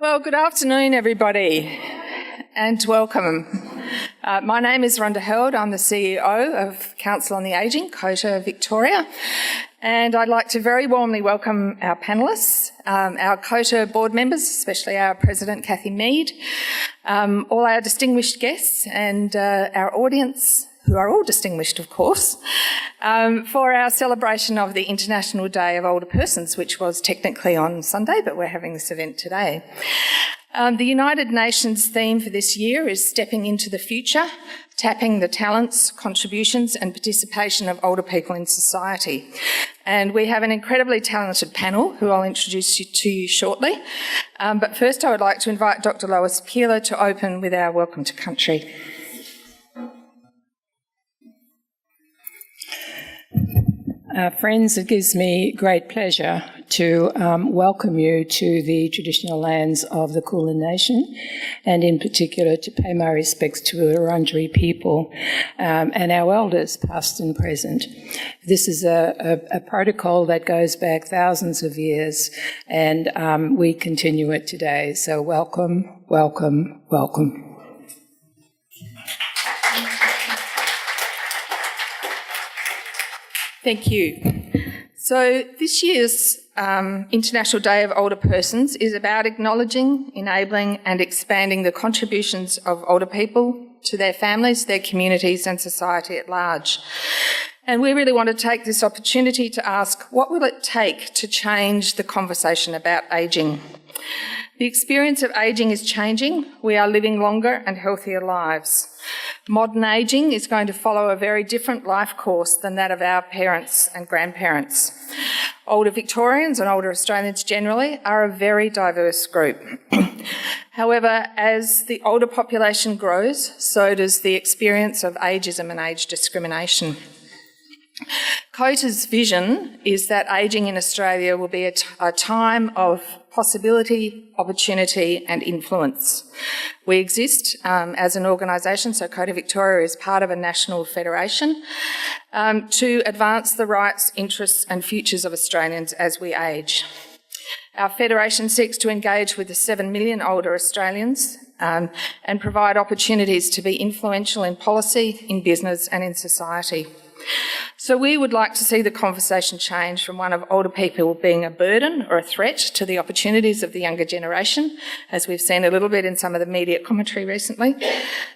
Well, good afternoon, everybody, and welcome. My name is Rhonda Held. I'm the CEO of Council on the Ageing, COTA Victoria, and I'd like to very warmly welcome our panellists, our COTA board members, especially our President, Cathy Mead, all our distinguished guests and our audience, who are all distinguished, of course, for our celebration of the International Day of Older Persons, which was technically on Sunday, but we're having this event today. The United Nations theme for this year is Stepping into the Future, tapping the talents, contributions and participation of older people in society. And we have an incredibly talented panel who I'll introduce you to shortly. But first I would like to invite Dr. Lois to open with our Welcome to Country. Friends, it gives me great pleasure to welcome you to the traditional lands of the Kulin Nation, and in particular to pay my respects to the Wurundjeri people and our elders, past and present. This is a protocol that goes back thousands of years, and we continue it today. So welcome, welcome, welcome. Thank you. So this year's International Day of Older Persons is about acknowledging, enabling and expanding the contributions of older people to their families, their communities and society at large. And we really want to take this opportunity to ask, what will it take to change the conversation about ageing? The experience of ageing is changing. We are living longer and healthier lives. Modern ageing is going to follow a very different life course than that of our parents and grandparents. Older Victorians and older Australians generally are a very diverse group. However, as the older population grows, so does the experience of ageism and age discrimination. COTA's vision is that ageing in Australia will be a time of possibility, opportunity and influence. We exist as an organisation, so COTA Victoria is part of a national federation, to advance the rights, interests and futures of Australians as we age. Our federation seeks to engage with the 7 million older Australians and provide opportunities to be influential in policy, in business and in society. So we would like to see the conversation change from one of older people being a burden or a threat to the opportunities of the younger generation, as we've seen a little bit in some of the media commentary recently,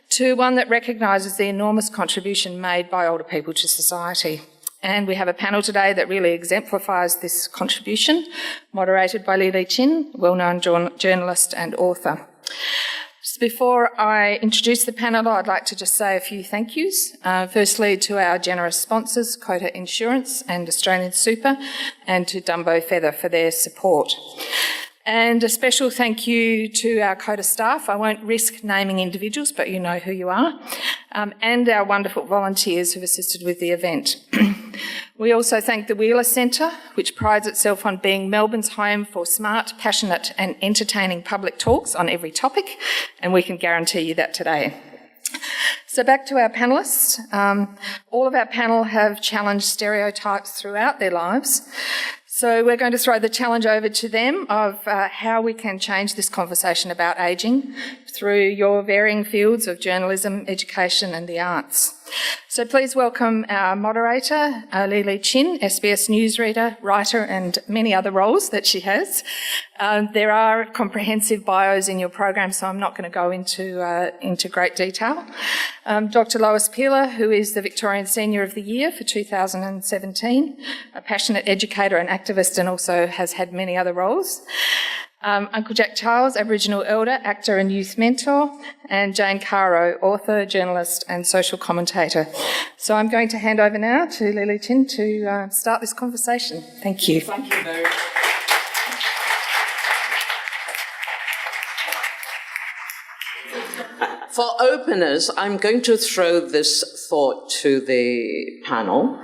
to one that recognises the enormous contribution made by older people to society. And we have a panel today that really exemplifies this contribution, moderated by Lee Lin Chin, well-known journalist and author. Before I introduce the panel, I'd like to just say a few thank yous. Firstly, to our generous sponsors, COTA Insurance and Australian Super, and to Dumbo Feather for their support. And a special thank you to our COTA staff. I won't risk naming individuals, but you know who you are, and our wonderful volunteers who've assisted with the event. We also thank the Wheeler Centre, which prides itself on being Melbourne's home for smart, passionate and entertaining public talks on every topic, and we can guarantee you that today. So back to our panellists. All of our panel have challenged stereotypes throughout their lives. So we're going to throw the challenge over to them of how we can change this conversation about ageing through your varying fields of journalism, education and the arts. So please welcome our moderator, Lee Lin Chin, SBS newsreader, writer and many other roles that she has. There are comprehensive bios in your program, so I'm not going to go into great detail. Dr. Lois, who is the Victorian Senior of the Year for 2017, a passionate educator and activist and also has had many other roles. Uncle Jack Charles, Aboriginal elder, actor and youth mentor, and Jane Caro, author, journalist and social commentator. So I'm going to hand over now to Lee Lin Chin to start this conversation. Thank you. Thank you very much. For openers, I'm going to throw this thought to the panel.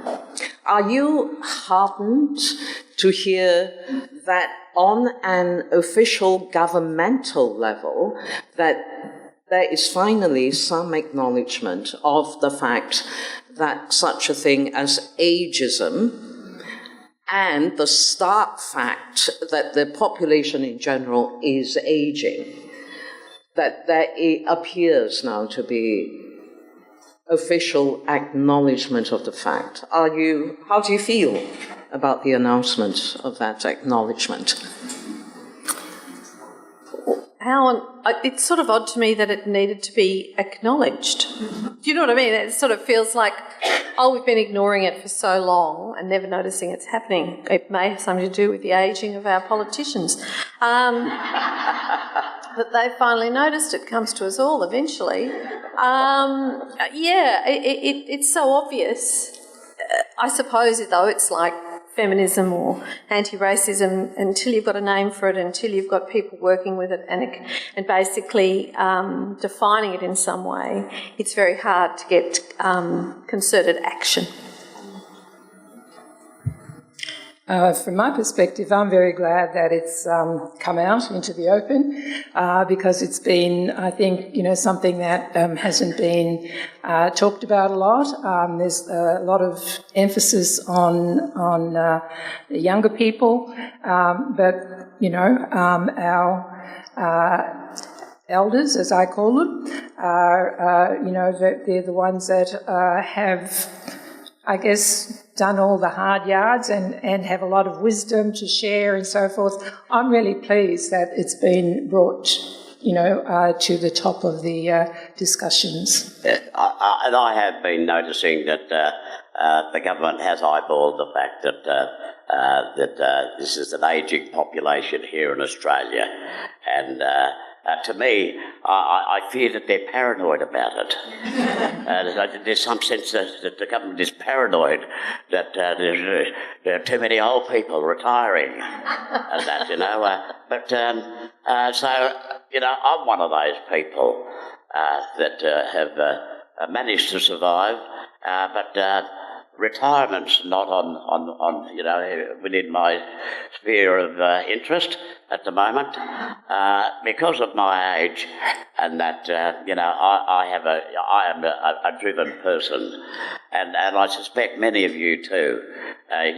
Are you heartened to hear that on an official governmental level, that there is finally some acknowledgement of the fact that such a thing as ageism and the stark fact that the population in general is aging, that there appears now to be official acknowledgement of the fact. How do you feel about the announcement of that acknowledgement? It's sort of odd to me that it needed to be acknowledged. Do you know what I mean? It sort of feels like, we've been ignoring it for so long and never noticing it's happening. It may have something to do with the ageing of our politicians. That they finally noticed it comes to us all eventually. It's so obvious. I suppose, though, it's like feminism or anti-racism, until you've got a name for it, until you've got people working with it and basically defining it in some way, it's very hard to get concerted action. From my perspective, I'm very glad that it's come out into the open because it's been, I think, something that hasn't been talked about a lot. There's a lot of emphasis on the younger people, but our elders, as I call them, are they're the ones that have, I guess, done all the hard yards and have a lot of wisdom to share and so forth. I'm really pleased that it's been brought, to the top of the discussions. And I have been noticing that the government has eyeballed the fact that this is an ageing population here in Australia, and to me, I fear that they're paranoid about it. There's some sense that the government is paranoid that there are too many old people retiring and that, I'm one of those people that have managed to survive, but retirement's not on within my sphere of interest at the moment because of my age, and that I am a driven person, and I suspect many of you too, are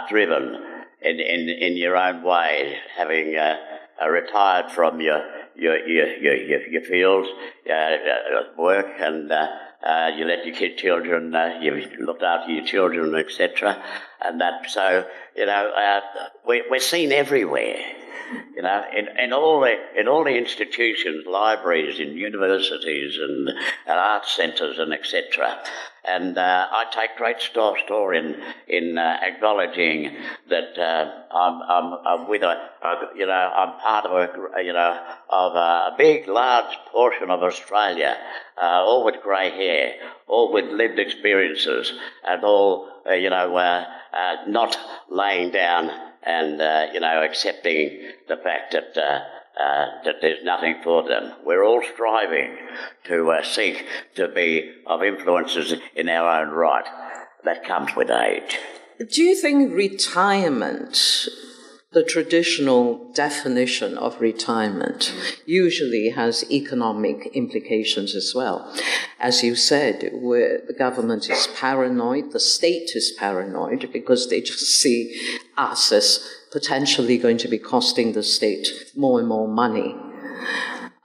driven in your own way, having retired from your field, work, and you let your children, you looked after your children, etc. And that, so we're seen everywhere. In all the institutions, libraries, in universities, and arts centres, and etc. And I take great store in acknowledging that I'm with I'm part of a big, large portion of Australia, all with grey hair, all with lived experiences, and all not laying down and accepting the fact that there's nothing for them. We're all striving to seek to be of influences in our own right. That comes with age. Do you think retirement, the traditional definition of retirement, usually has economic implications as well? As you said, where the government is paranoid, the state is paranoid, because they just see us as potentially going to be costing the state more and more money.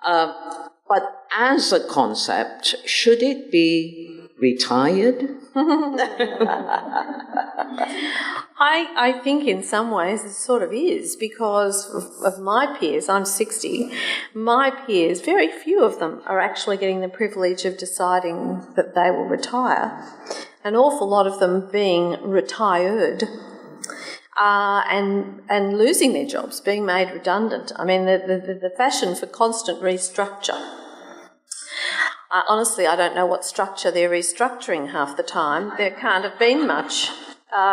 But as a concept, should it be retired? I think in some ways it sort of is, because of my peers, I'm 60, my peers, very few of them are actually getting the privilege of deciding that they will retire. An awful lot of them being retired and losing their jobs, being made redundant. I mean, the fashion for constant restructure. Honestly, I don't know what structure they're restructuring half the time. There can't have been much.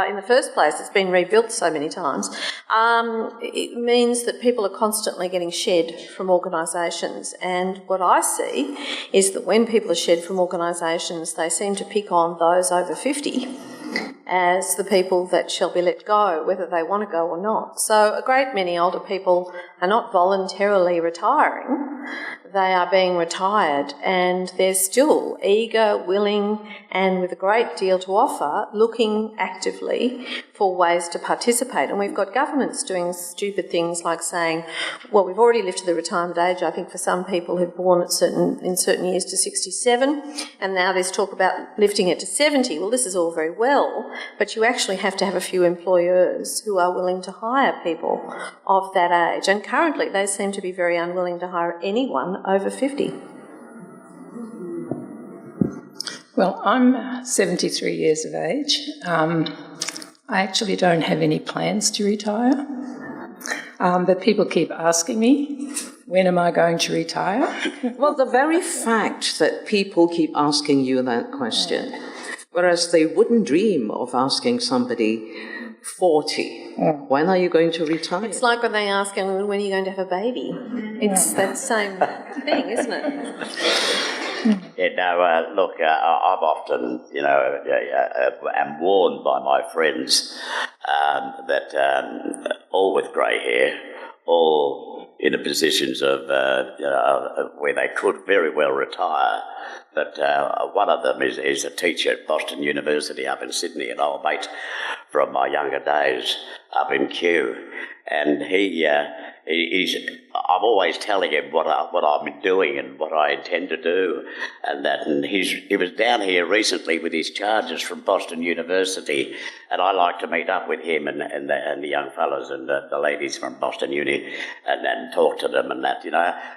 In the first place, it's been rebuilt so many times. It means that people are constantly getting shed from organisations, and what I see is that when people are shed from organisations, they seem to pick on those over 50 as the people that shall be let go, whether they want to go or not. So a great many older people are not voluntarily retiring. they are being retired, and they're still eager, willing, and with a great deal to offer, looking actively for ways to participate. And we've got governments doing stupid things like saying, well, we've already lifted the retirement age, I think, for some people who've born in certain years to 67, and now there's talk about lifting it to 70. Well, this is all very well, but you actually have to have a few employers who are willing to hire people of that age. And currently they seem to be very unwilling to hire anyone over 50. Well, I'm 73 years of age. I actually don't have any plans to retire, but people keep asking me, when am I going to retire? Well, the very fact that people keep asking you that question, whereas they wouldn't dream of asking somebody 40, when are you going to retire? It's like when they ask, when are you going to have a baby? It's that same thing, isn't it? Yeah, no, look, I'm often, am warned by my friends that all with grey hair, all in the positions of where they could very well retire. But one of them is a teacher at Boston University up in Sydney, an old mate from my younger days up in Kew. And I'm always telling him what I've been doing and what I intend to do, and he was down here recently with his charges from Boston University, and I like to meet up with him and the young fellas and the ladies from Boston Uni and then talk to them and that,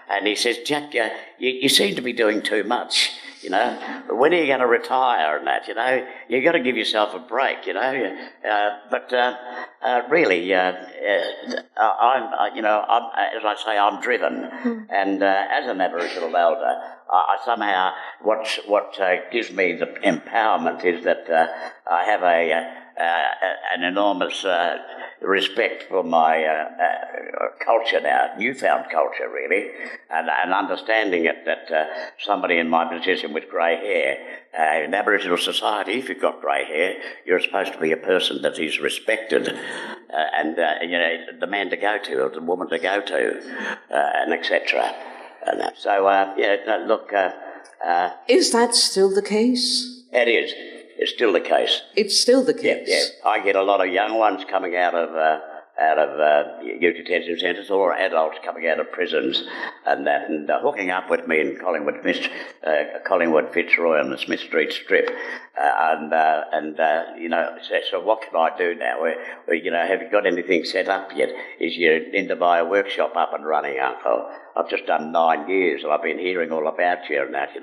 And he says, Jack, you seem to be doing too much. When are you going to retire and that, You've got to give yourself a break, But really, I'm as I say, I'm driven. And as an Aboriginal elder, I somehow, what gives me the empowerment is that I have an enormous respect for my culture now, newfound culture really, and understanding it that somebody in my position with grey hair, in Aboriginal society, if you've got grey hair, you're supposed to be a person that is respected and the man to go to or the woman to go to, and etc. And that. So, look... is that still the case? It is. It's still the case. It's still the case? Yeah. I get a lot of young ones coming out of youth detention centres, or adults coming out of prisons and that, and hooking up with me in Collingwood, Fitzroy on the Smith Street Strip. So what can I do now? Have you got anything set up yet? Is your Inderby workshop up and running, Uncle? I've just done 9 years, and I've been hearing all about you and that, and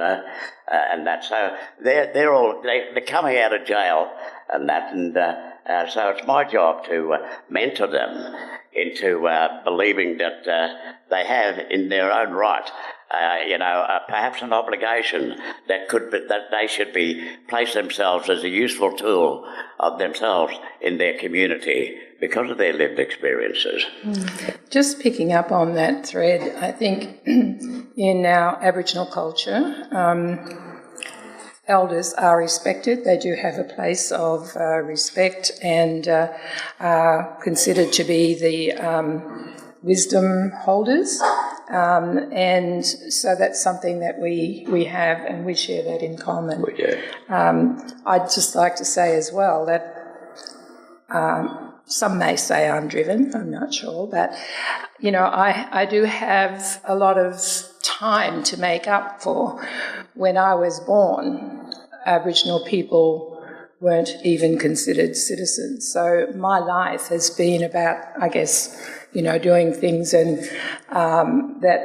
that. So they're coming out of jail and that, and so it's my job to mentor them into believing that they have, in their own right, perhaps an obligation that they should place themselves as a useful tool of themselves in their community because of their lived experiences. Just picking up on that thread, I think in our Aboriginal culture, elders are respected. They do have a place of respect and are considered to be the wisdom holders. And so that's something that we have, and we share that in common. We do. I'd just like to say as well that some may say I'm driven, I'm not sure, but, I do have a lot of time to make up for. When I was born, Aboriginal people weren't even considered citizens. So my life has been about, I guess, doing things and that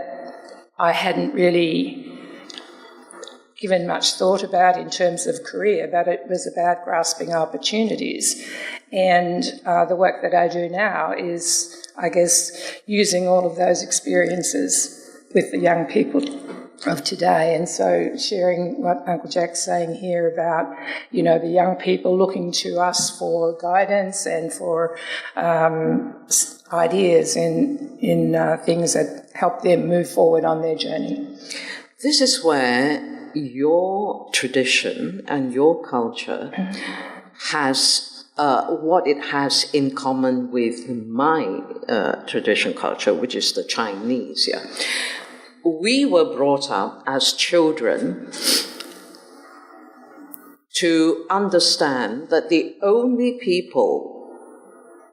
I hadn't really given much thought about in terms of career, but it was about grasping opportunities. And the work that I do now is, I guess, using all of those experiences with the young people of today. And so sharing what Uncle Jack's saying here about, the young people looking to us for guidance and for ideas in things that help them move forward on their journey. This is where your tradition and your culture has what it has in common with my tradition culture, which is the Chinese. Yeah. we were brought up as children to understand that the only people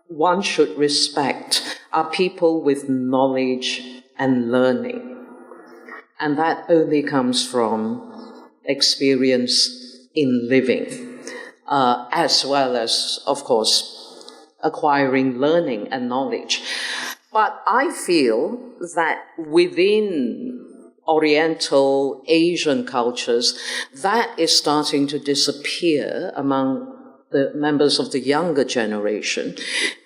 one should respect are people with knowledge and learning. And that only comes from experience in living, as well as, of course, acquiring learning and knowledge. But I feel that within Oriental, Asian cultures, that is starting to disappear among the members of the younger generation,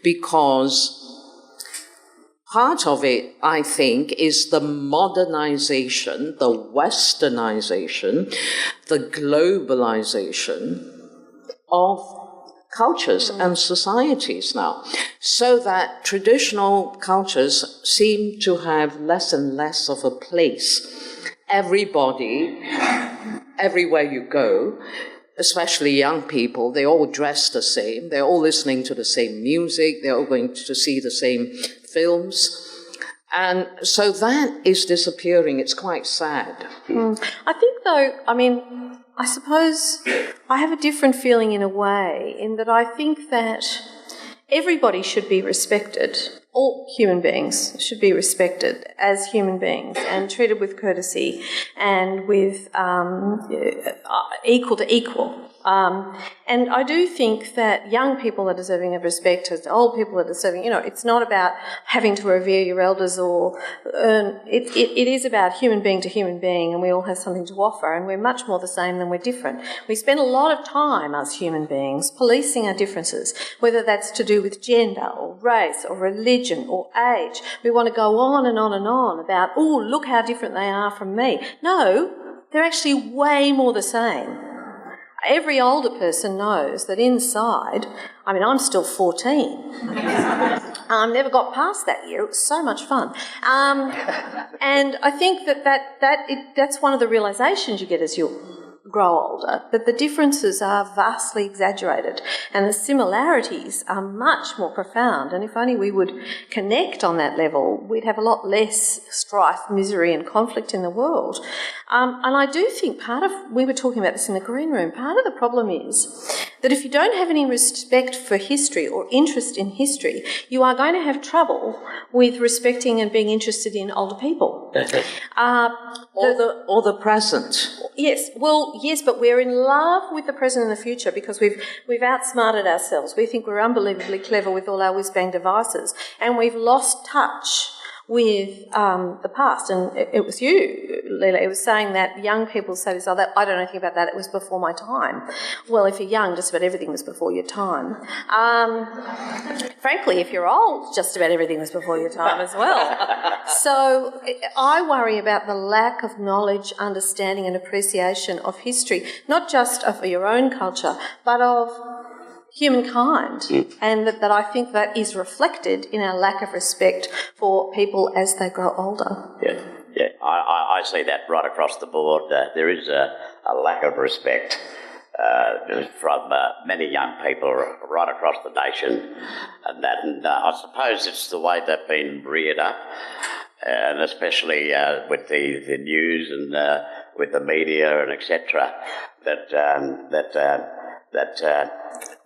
because part of it, I think, is the modernization, the westernization, the globalization of cultures and societies now, so that traditional cultures seem to have less and less of a place. Everybody, everywhere you go, especially young people, they all dress the same, they're all listening to the same music, they're all going to see the same films. And so that is disappearing. It's quite sad. I think, though, I suppose I have a different feeling in a way, in that I think that everybody should be respected. All human beings should be respected as human beings and treated with courtesy and with equal to equal. And I do think that young people are deserving of respect, as old people are deserving. It's not about having to revere your elders or it is about human being to human being, and we all have something to offer, and we're much more the same than we're different. We spend a lot of time as human beings policing our differences, whether that's to do with gender or race or religion or age. We want to go on and on and on about, oh, look how different they are from me. No, they're actually way more the same. Every older person knows that inside, I'm still 14. Never got past that year. It was so much fun. And I think that's one of the realisations you get as you grow older, that the differences are vastly exaggerated and the similarities are much more profound. And if only we would connect on that level, we'd have a lot less strife, misery and conflict in the world. And I do think we were talking about this in the green room, part of the problem is that if you don't have any respect for history or interest in history, you are going to have trouble with respecting and being interested in older people. Or the present. Yes, well, yes, but we're in love with the present and the future because we've outsmarted ourselves. We think we're unbelievably clever with all our whiz-bang devices, and we've lost touch with the past. And it was you, Leela, it was saying that young people say this, I don't know anything about that, it was before my time. Well, if you're young, just about everything was before your time. Frankly, if you're old, just about everything was before your time as well. So I worry about the lack of knowledge, understanding and appreciation of history, not just of your own culture, but of humankind, and that I think that is reflected in our lack of respect for people as they grow older. Yeah, I see that right across the board. There is a lack of respect from many young people right across the nation, and I suppose it's the way they've been reared up, and especially with the news and with the media and etc. That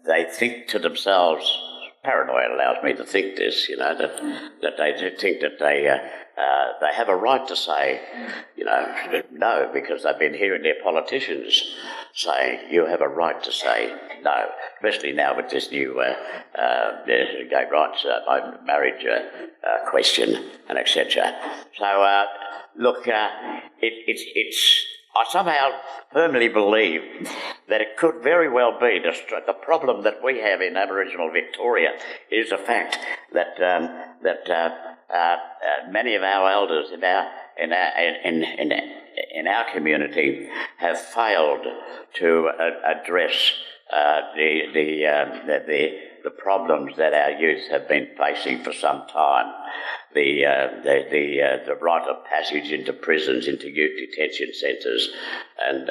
they think to themselves, paranoia allows me to think this, that they think that they have a right to say, no, because they've been hearing their politicians saying, you have a right to say no, especially now with this new gay rights, marriage question and etc. So, look, I somehow firmly believe that it could very well be the problem that we have in Aboriginal Victoria is the fact that many of our elders in our community have failed to address the problems that our youth have been facing for some time. The rite of passage into prisons, into youth detention centres, and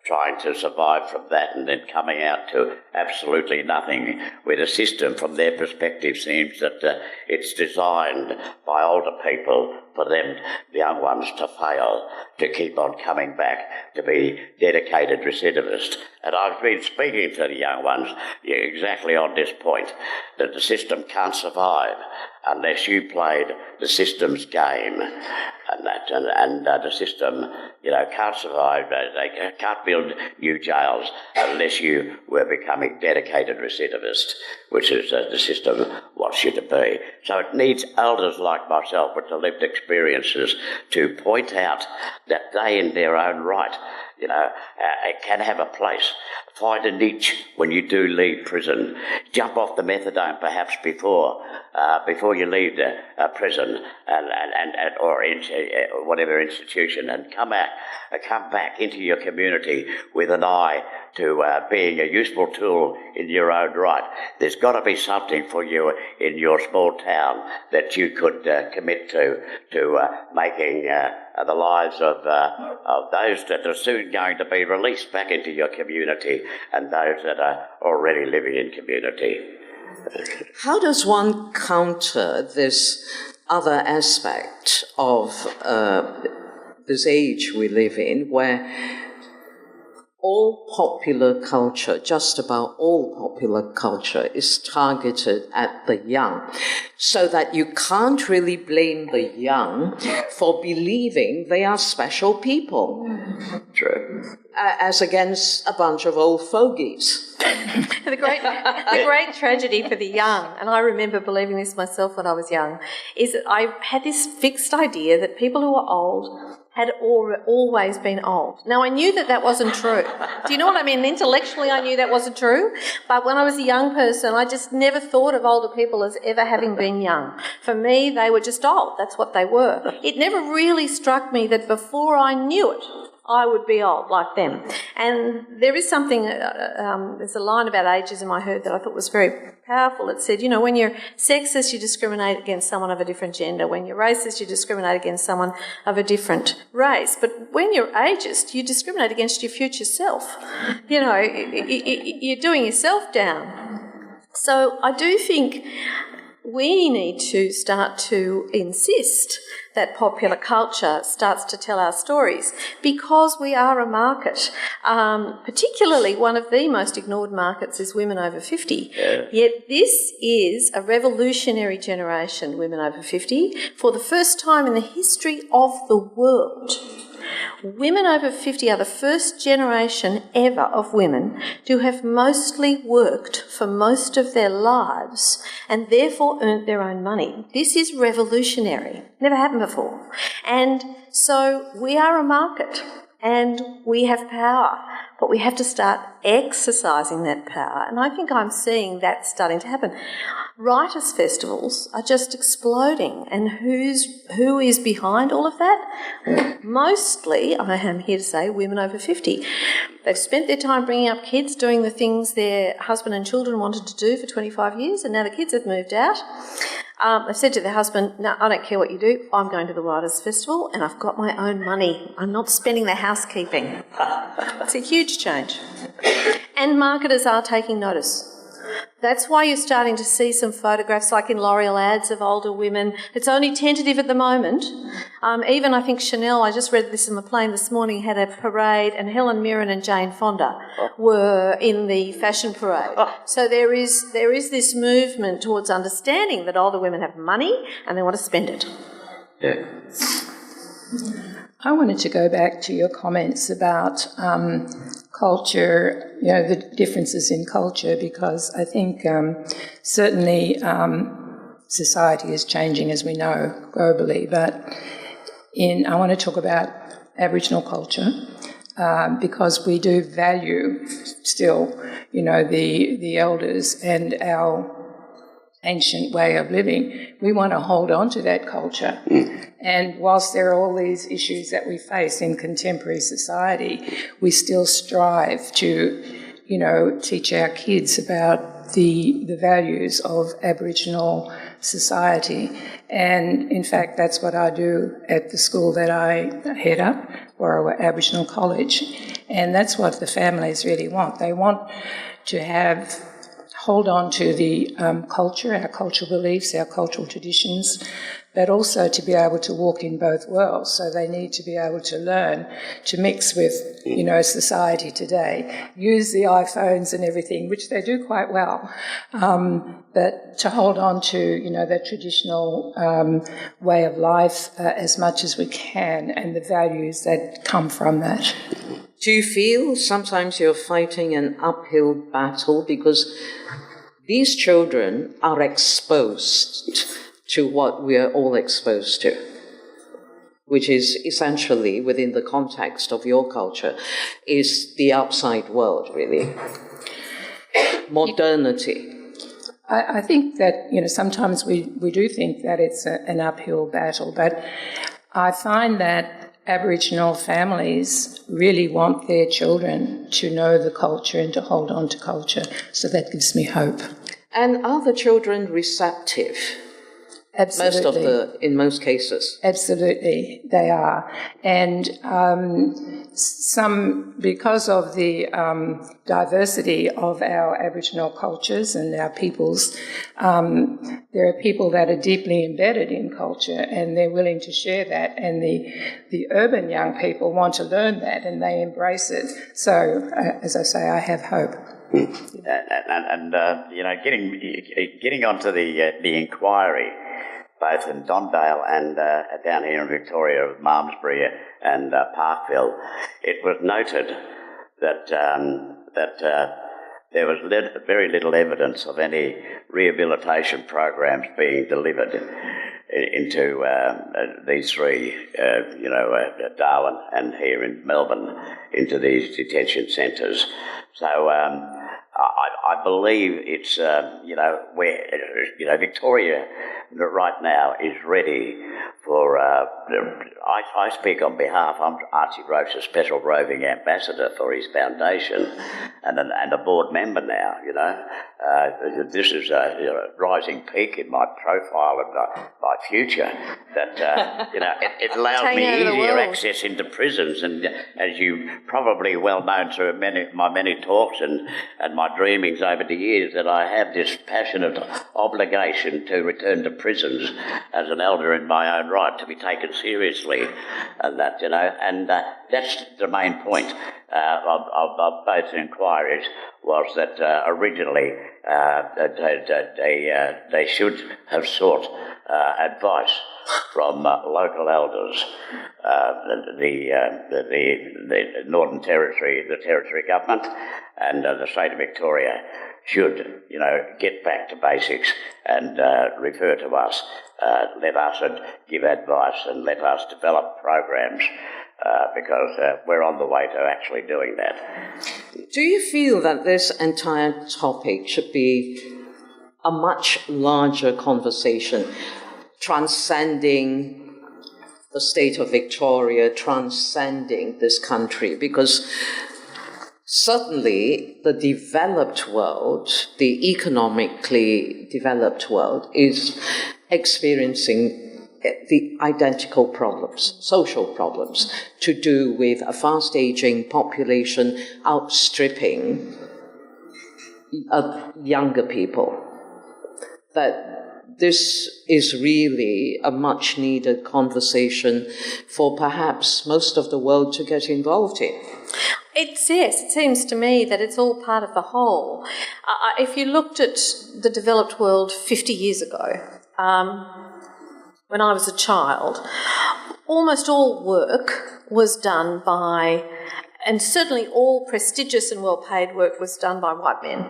trying to survive from that, and then coming out to absolutely nothing, where the system, from their perspective, seems that it's designed by older people for them, the young ones, to fail, to keep on coming back, to be dedicated recidivists. And I've been speaking to the young ones exactly on this point, that the system can't survive unless you played the system's game, and the system, can't survive. They can't build new jails unless you were becoming dedicated recidivists, which is the system wants you to be. So it needs elders like myself with the lived experiences to point out that they, in their own right, can have a place. Find a niche when you do leave prison. Jump off the methadone perhaps before you leave the prison or whatever institution, and come back into your community with an eye to being a useful tool in your own right. There's got to be something for you in your small town that you could commit to making the lives of those that are soon going to be released back into your community and those that are already living in community. How does one counter this other aspect of this age we live in, where all popular culture, just about all popular culture, is targeted at the young, so that you can't really blame the young for believing they are special people? True. As against a bunch of old fogies. The great tragedy for the young, and I remember believing this myself when I was young, is that I had this fixed idea that people who are old had always been old. Now, I knew that wasn't true. Do you know what I mean? Intellectually, I knew that wasn't true. But when I was a young person, I just never thought of older people as ever having been young. For me, they were just old. That's what they were. It never really struck me that before I knew it, I would be old like them. And there is something, there's a line about ageism I heard that I thought was very powerful. It said, when you're sexist, you discriminate against someone of a different gender. When you're racist, you discriminate against someone of a different race. But when you're ageist, you discriminate against your future self. You're doing yourself down. So I do think we need to start to insist that popular culture starts to tell our stories, because we are a market. Particularly, one of the most ignored markets is women over 50. Yeah. Yet this is a revolutionary generation, women over 50. For the first time in the history of the world, women over 50 are the first generation ever of women to have mostly worked for most of their lives and therefore earned their own money. This is revolutionary. Never happened before. And so we are a market and we have power, but we have to start exercising that power. And I think I'm seeing that starting to happen. Writers' festivals are just exploding, and who is behind all of that? Mostly, I am here to say, women over 50. They've spent their time bringing up kids, doing the things their husband and children wanted to do for 25 years, and now the kids have moved out. They've said to their husband, no, I don't care what you do, I'm going to the Writers' Festival and I've got my own money. I'm not spending the housekeeping. It's a huge change. And marketers are taking notice. That's why you're starting to see some photographs like in L'Oreal ads of older women. It's only tentative at the moment. Even I think Chanel, I just read this in the plane this morning, had a parade, and Helen Mirren and Jane Fonda were in the fashion parade. So there is this movement towards understanding that older women have money and they want to spend it. Yeah. I wanted to go back to your comments about culture, the differences in culture, because I think certainly society is changing, as we know, globally, but I want to talk about Aboriginal culture because we do value still, the elders and our ancient way of living. We want to hold on to that culture. And whilst there are all these issues that we face in contemporary society, we still strive to, teach our kids about the values of Aboriginal society. And in fact, that's what I do at the school that I head up, or our Aboriginal College. And that's what the families really want. They want to hold on to the culture, our cultural beliefs, our cultural traditions, but also to be able to walk in both worlds. So they need to be able to learn to mix with, society today, use the iPhones and everything, which they do quite well, but to hold on to, the traditional way of life as much as we can and the values that come from that. Do you feel sometimes you're fighting an uphill battle because these children are exposed to what we are all exposed to, which is essentially, within the context of your culture, is the outside world, really? Modernity. I think that, sometimes we do think that it's an uphill battle, but I find that Aboriginal families really want their children to know the culture and to hold on to culture, so that gives me hope. And are the children receptive? Absolutely. In most cases. Absolutely, they are. And because of the diversity of our Aboriginal cultures and our peoples, there are people that are deeply embedded in culture and they're willing to share that, and the urban young people want to learn that and they embrace it. So, as I say, I have hope. Getting onto the inquiry, both in Dondale and down here in Victoria, Malmesbury and Parkville, it was noted that there was very little evidence of any rehabilitation programs being delivered into these three, Darwin and here in Melbourne, into these detention centres. So I believe it's, Victoria right now is ready for, I speak on behalf, I'm Archie Roach's Special Roving Ambassador for his foundation and a board member now, this is a rising peak in my profile and my future, that, it allows me easier access into prisons, and as you probably well known through my many talks and my dreamings over the years, that I have this passionate obligation to return to prisons as an elder in my own right, to be taken seriously, and that, and that's the main point of both inquiries, was that originally they should have sought advice from local elders, the Northern Territory, the Territory Government, and the State of Victoria should, get back to basics and refer to us, let us give advice and let us develop programs, because we're on the way to actually doing that. Do you feel that this entire topic should be a much larger conversation, transcending the state of Victoria, transcending this country? Because certainly the developed world, the economically developed world, is experiencing the identical problems, social problems, to do with a fast-aging population outstripping younger people. That this is really a much-needed conversation for perhaps most of the world to get involved in. It seems to me that it's all part of the whole. If you looked at the developed world 50 years ago, when I was a child, almost all work was done by, and certainly all prestigious and well-paid work was done by white men.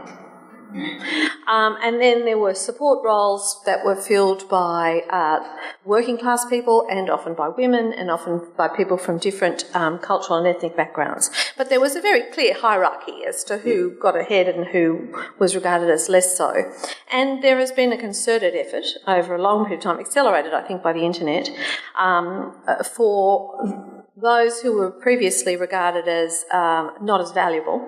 And then there were support roles that were filled by working class people, and often by women, and often by people from different cultural and ethnic backgrounds. But there was a very clear hierarchy as to who got ahead and who was regarded as less so. And there has been a concerted effort over a long period of time, accelerated I think by the internet, for those who were previously regarded as not as valuable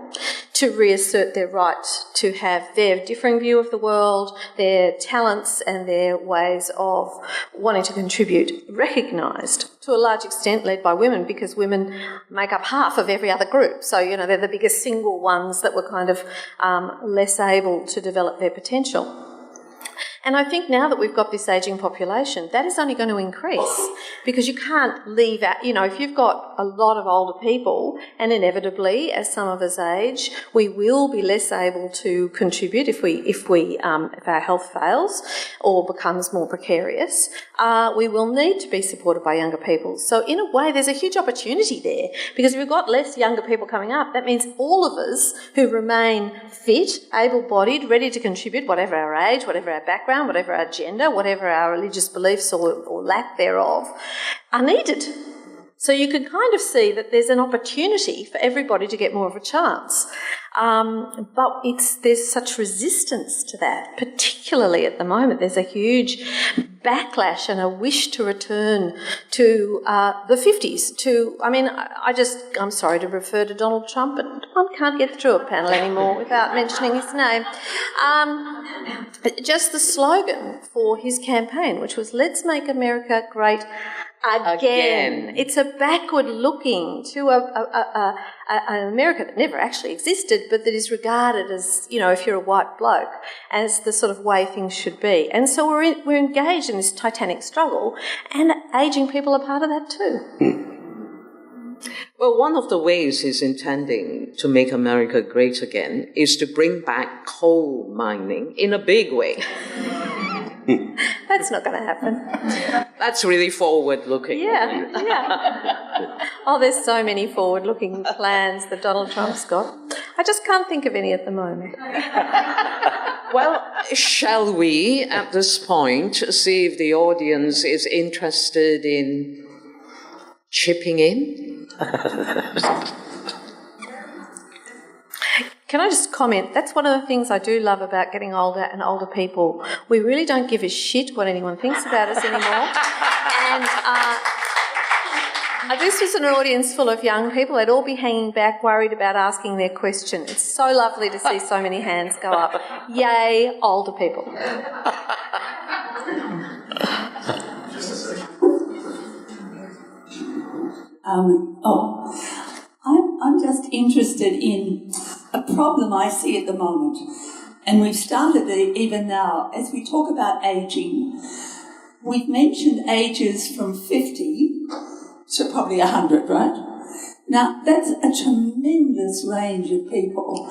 to reassert their right to have their differing view of the world, their talents and their ways of wanting to contribute recognised, to a large extent led by women, because women make up half of every other group. So, they're the biggest single ones that were kind of less able to develop their potential. And I think now that we've got this ageing population, that is only going to increase because you can't leave out, if you've got a lot of older people, and inevitably, as some of us age, we will be less able to contribute if our health fails or becomes more precarious. We will need to be supported by younger people. So in a way, there's a huge opportunity there because if we've got less younger people coming up, that means all of us who remain fit, able-bodied, ready to contribute, whatever our age, whatever our background, whatever our gender, whatever our religious beliefs or lack thereof, are needed. So you can kind of see that there's an opportunity for everybody to get more of a chance. But there's such resistance to that, particularly at the moment. There's a huge backlash and a wish to return to the 50s. I'm sorry to refer to Donald Trump, but one can't get through a panel anymore without mentioning his name. Just the slogan for his campaign, which was "Let's make America great again." It's a backward looking to an America that never actually existed, but that is regarded as, if you're a white bloke, as the sort of way things should be. And so we're engaged in this titanic struggle, and ageing people are part of that too. Well, one of the ways he's intending to make America great again is to bring back coal mining in a big way. That's not going to happen. That's really forward-looking. Yeah. Oh, there's so many forward-looking plans that Donald Trump's got. I just can't think of any at the moment. Well, shall we, at this point, see if the audience is interested in chipping in? Can I just comment? That's one of the things I do love about getting older and older people. We really don't give a shit what anyone thinks about us anymore. And this was an audience full of young people. They'd all be hanging back, worried about asking their question. It's so lovely to see so many hands go up. Yay, older people. I'm just interested in a problem I see at the moment, and we've started it even now. As we talk about ageing, we've mentioned ages from 50 to probably 100, right? Now, that's a tremendous range of people,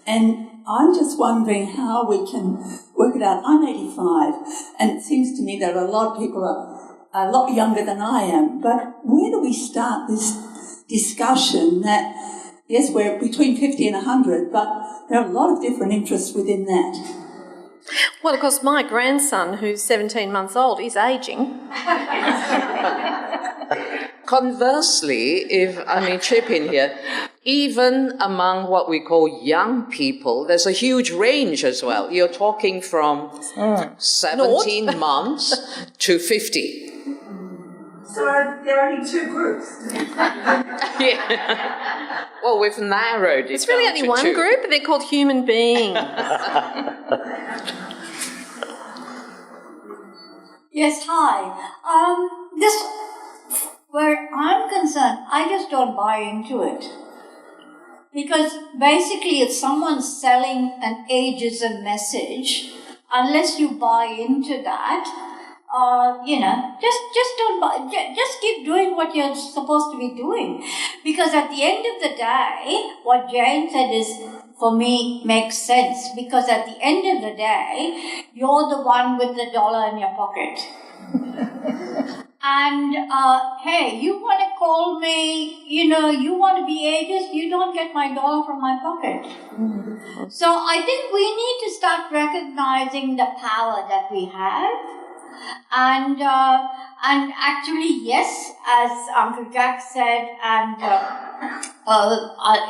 and I'm just wondering how we can work it out. I'm 85, and it seems to me that a lot of people are a lot younger than I am, but where do we start this discussion that, yes, we're between 50 and 100, but there are a lot of different interests within that? Well, of course, my grandson, who's 17 months old, is ageing. Conversely, if I may chip in here, even among what we call young people, there's a huge range as well. You're talking from 17 months to 50. So there are only two groups. Yeah. Well, we've narrowed it. It's really only one group, but they're called human beings. Yes, hi. Where I'm concerned, I just don't buy into it. Because basically it's someone selling an ageism message. Unless you buy into that, just don't buy, just keep doing what you're supposed to be doing. Because at the end of the day, what Jane said is, for me, makes sense. Because at the end of the day, you're the one with the dollar in your pocket. And, hey, you want to call me, you want to be ageist, you don't get my dollar from my pocket. Mm-hmm. So I think we need to start recognizing the power that we have. And actually, yes, as Uncle Jack said, and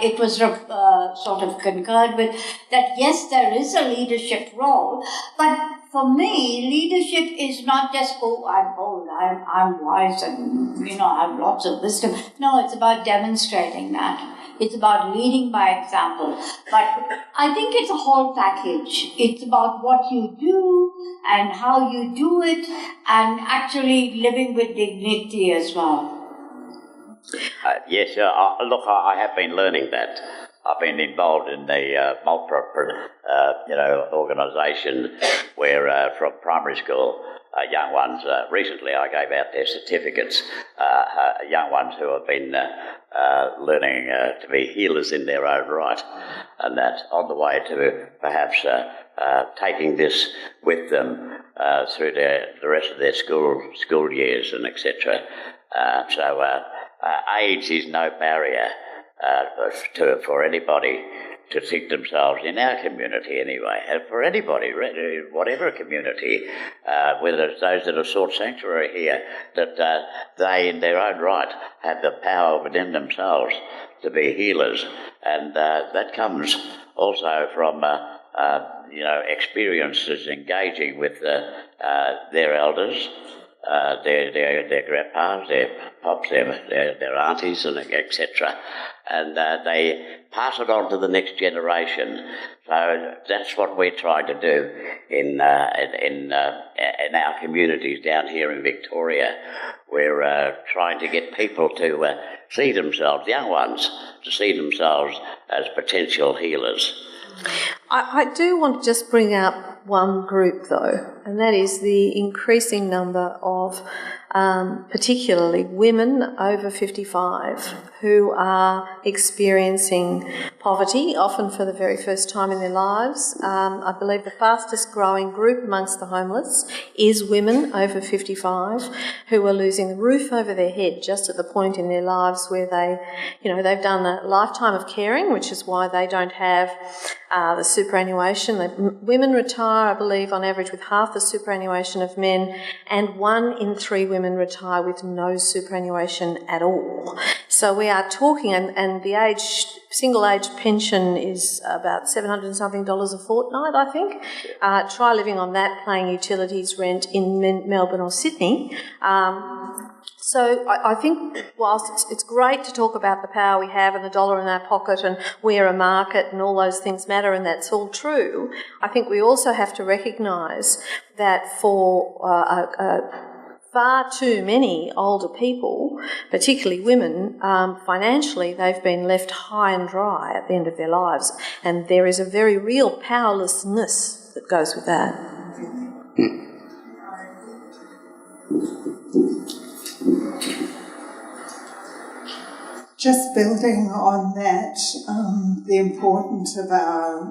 it was sort of concurred with, that yes, there is a leadership role, but for me, leadership is not just, I'm old, I'm wise, and, I have lots of wisdom. No, it's about demonstrating that. It's about leading by example. But I think it's a whole package. It's about what you do and how you do it and actually living with dignity as well. Yes, look, I have been learning that. I've been involved in the organisation where from primary school, young ones, recently I gave out their certificates, young ones who have been learning to be healers in their own right, and that on the way to perhaps taking this with them through the rest of their school years and etc. Age is no barrier for anybody to think themselves, in our community anyway, for anybody, whatever community, whether it's those that have sought sanctuary here, that they in their own right have the power within themselves to be healers. And that comes also from experiences engaging with their elders, their grandpas, their pops, their aunties, and etc. And they pass it on to the next generation. So that's what we're trying to do in our communities down here in Victoria. We're trying to get people to see themselves, young ones, to see themselves as potential healers. I do want to just bring up one group, though, and that is the increasing number of particularly women over 55 who are experiencing poverty, often for the very first time in their lives. I believe the fastest growing group amongst the homeless is women over 55 who are losing the roof over their head just at the point in their lives where they've done a lifetime of caring, which is why they don't have the superannuation. Women retire, I believe, on average with half the superannuation of men, and 1 in 3 women retire with no superannuation at all. So we are talking, and the single age pension is about $700 and something a fortnight, I think. Try living on that, paying utilities, rent in Melbourne or Sydney. So I think whilst it's great to talk about the power we have and the dollar in our pocket and we're a market and all those things matter, and that's all true, I think we also have to recognise that for far too many older people, particularly women, financially they've been left high and dry at the end of their lives, and there is a very real powerlessness that goes with that. Just building on that, the importance of our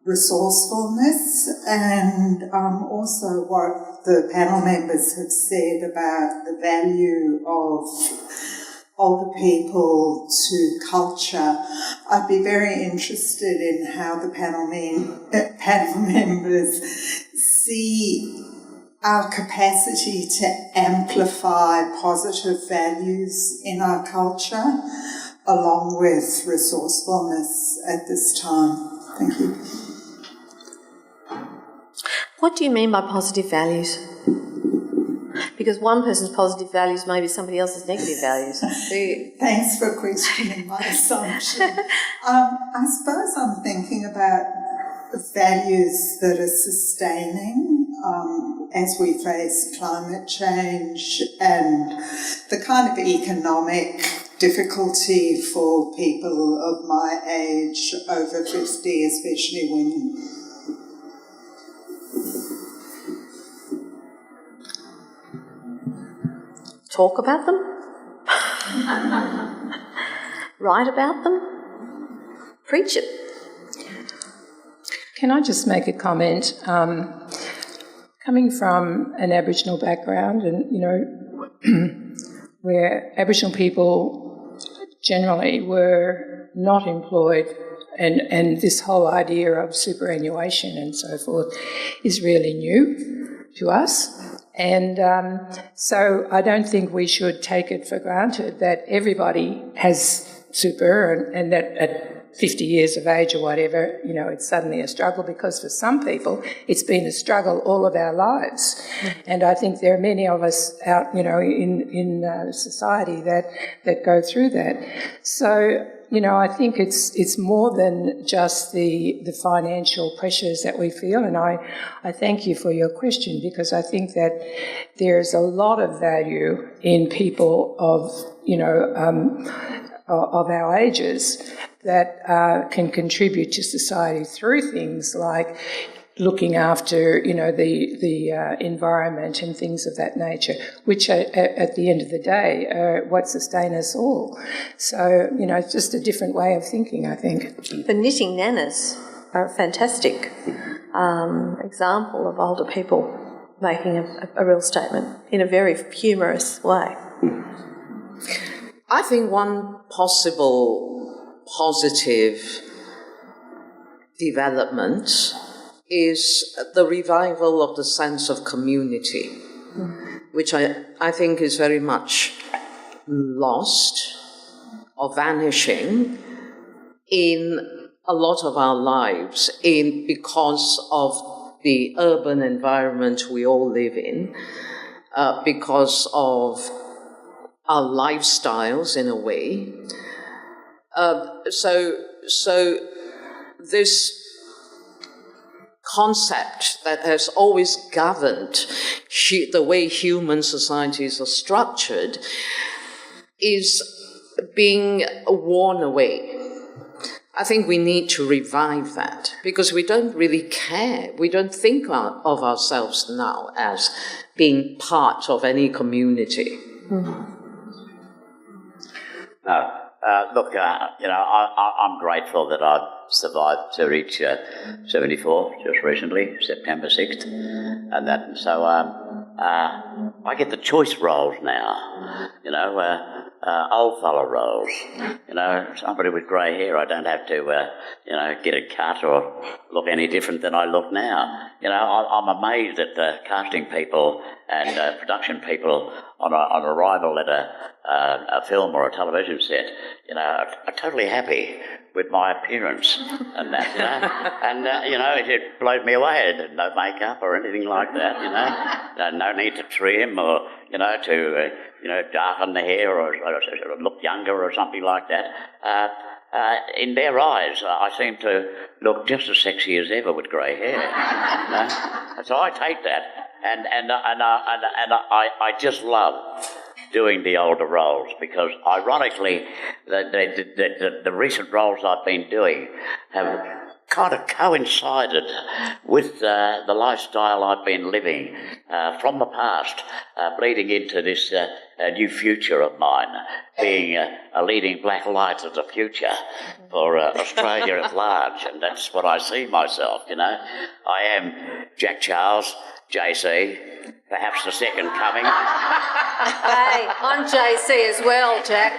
resourcefulness, and also what the panel members have said about the value of older people to culture. I'd be very interested in how the panel members see our capacity to amplify positive values in our culture along with resourcefulness at this time. Thank you. What do you mean by positive values? Because one person's positive values may be somebody else's negative values. Thanks for questioning my assumption. I suppose I'm thinking about values that are sustaining as we face climate change and the kind of economic difficulty for people of my age over 50, especially women. Talk about them? Write about them? Preach it. Can I just make a comment? Coming from an Aboriginal background, and where Aboriginal people generally were not employed, and this whole idea of superannuation and so forth is really new to us. And so I don't think we should take it for granted that everybody has super and that at 50 years of age or whatever, it's suddenly a struggle, because for some people it's been a struggle all of our lives. And I think there are many of us out, in society that go through that. So, I think it's more than just the financial pressures that we feel, and I thank you for your question, because I think that there's a lot of value in people of our ages that can contribute to society through things like looking after, the environment and things of that nature, which at the end of the day are what sustain us all. So, it's just a different way of thinking, I think. The knitting nanas are a fantastic example of older people making a real statement in a very humorous way. I think one possible positive development is the revival of the sense of community, which I think is very much lost or vanishing in a lot of our lives because of the urban environment we all live in, because of our lifestyles in a way. So this concept that has always governed the way human societies are structured is being worn away. I think we need to revive that because we don't really care. We don't think of ourselves now as being part of any community. No. Look, I'm grateful that I've survived to reach 74 just recently, September 6th, and that. And so I get the choice roles now, old fella roles. Somebody with grey hair, I don't have to, get a cut or look any different than I look now. I'm amazed at the casting people and production people on arrival at a film or a television set, are totally happy with my appearance and that, and it blew me away. No makeup or anything like that, no need to trim or to darken the hair or look younger or something like that. In their eyes, I seem to look just as sexy as ever with grey hair. So I take that, and I just love doing the older roles because, ironically, the recent roles I've been doing have kind of coincided with the lifestyle I've been living from the past, bleeding into this new future of mine, being a leading black light of the future for Australia at large, and that's what I see myself, I am Jack Charles, JC, perhaps the second coming. Hey, I'm JC as well, Jack.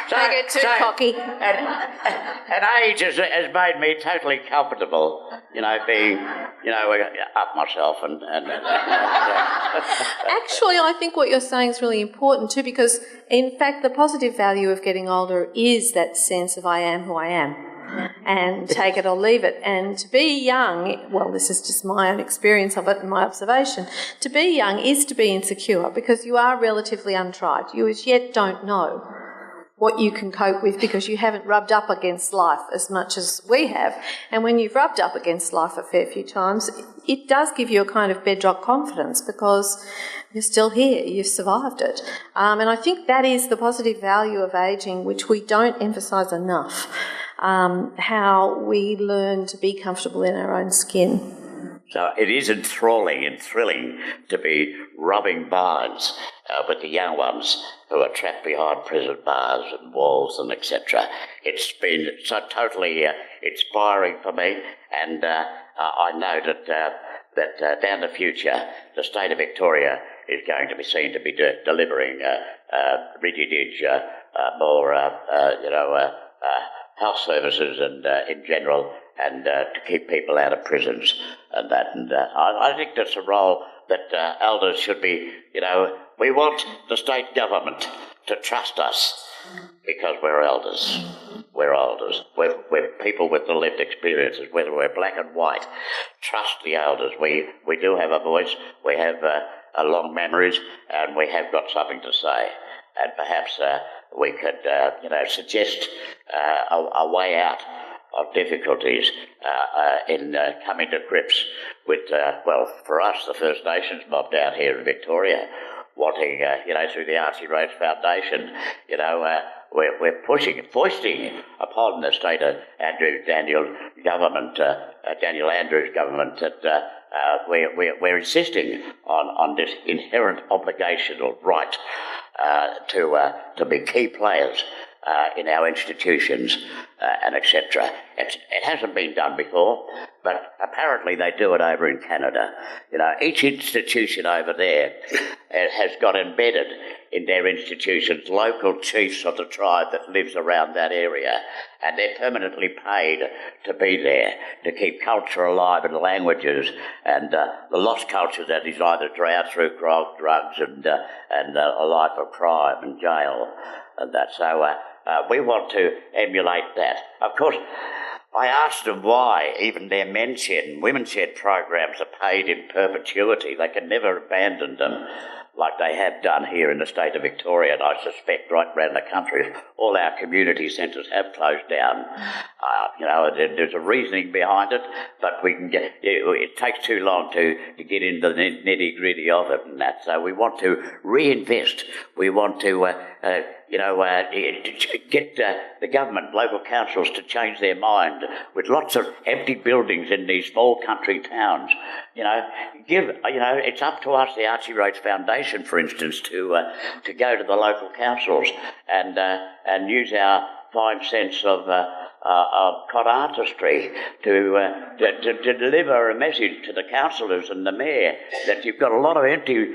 Don't get too cocky. And age has made me totally comfortable, being, up myself and Actually, I think what you're saying is really important too, because in fact the positive value of getting older is that sense of I am who I am. And take it or leave it. And to be young, well, this is just my own experience of it and my observation, to be young is to be insecure because you are relatively untried. You as yet don't know what you can cope with because you haven't rubbed up against life as much as we have. And when you've rubbed up against life a fair few times, it does give you a kind of bedrock confidence because you're still here, you've survived it. And I think that is the positive value of ageing, which we don't emphasise enough. How we learn to be comfortable in our own skin. So it is enthralling and thrilling to be rubbing minds with the young ones who are trapped behind prison bars and walls and etc. It's been so totally inspiring for me, and I know that down the future, the state of Victoria is going to be seen to be delivering rigidage, more, health services and in general, and to keep people out of prisons and that. And I think that's a role that elders should be, we want the state government to trust us because we're elders. We're elders. We're people with the lived experiences, whether we're black and white. Trust the elders. We do have a voice, we have long memories, and we have got something to say. And perhaps we could, suggest a way out of difficulties in coming to grips with, for us, the First Nations mob down here in Victoria, wanting, through the Archie Rose Foundation, we're foisting upon the state of Daniel Andrews government that we're insisting on this inherent obligation or right to be key players in our institutions and etc. It hasn't been done before, but apparently they do it over in Canada. You know, each institution over there has got embedded in their institutions local chiefs of the tribe that lives around that area, and they're permanently paid to be there to keep culture alive and languages and the lost culture that is either drowned through drugs and a life of crime and jail and that. So we want to emulate that. Of course, I asked them why even their men's shed and women's shed programs are paid in perpetuity. They can never abandon them like they have done here in the state of Victoria, and I suspect right around the country. All our community centres have closed down. You know, there's a reasoning behind it, but we can get, it takes too long to get into the nitty-gritty of it and that. So we want to reinvest. We want to get the government, local councils to change their mind with lots of empty buildings in these small country towns. You know, it's up to us, the Archie Rhodes Foundation, for instance, to go to the local councils and use our fine sense of COTA artistry to deliver a message to the councillors and the mayor that you've got a lot of empty,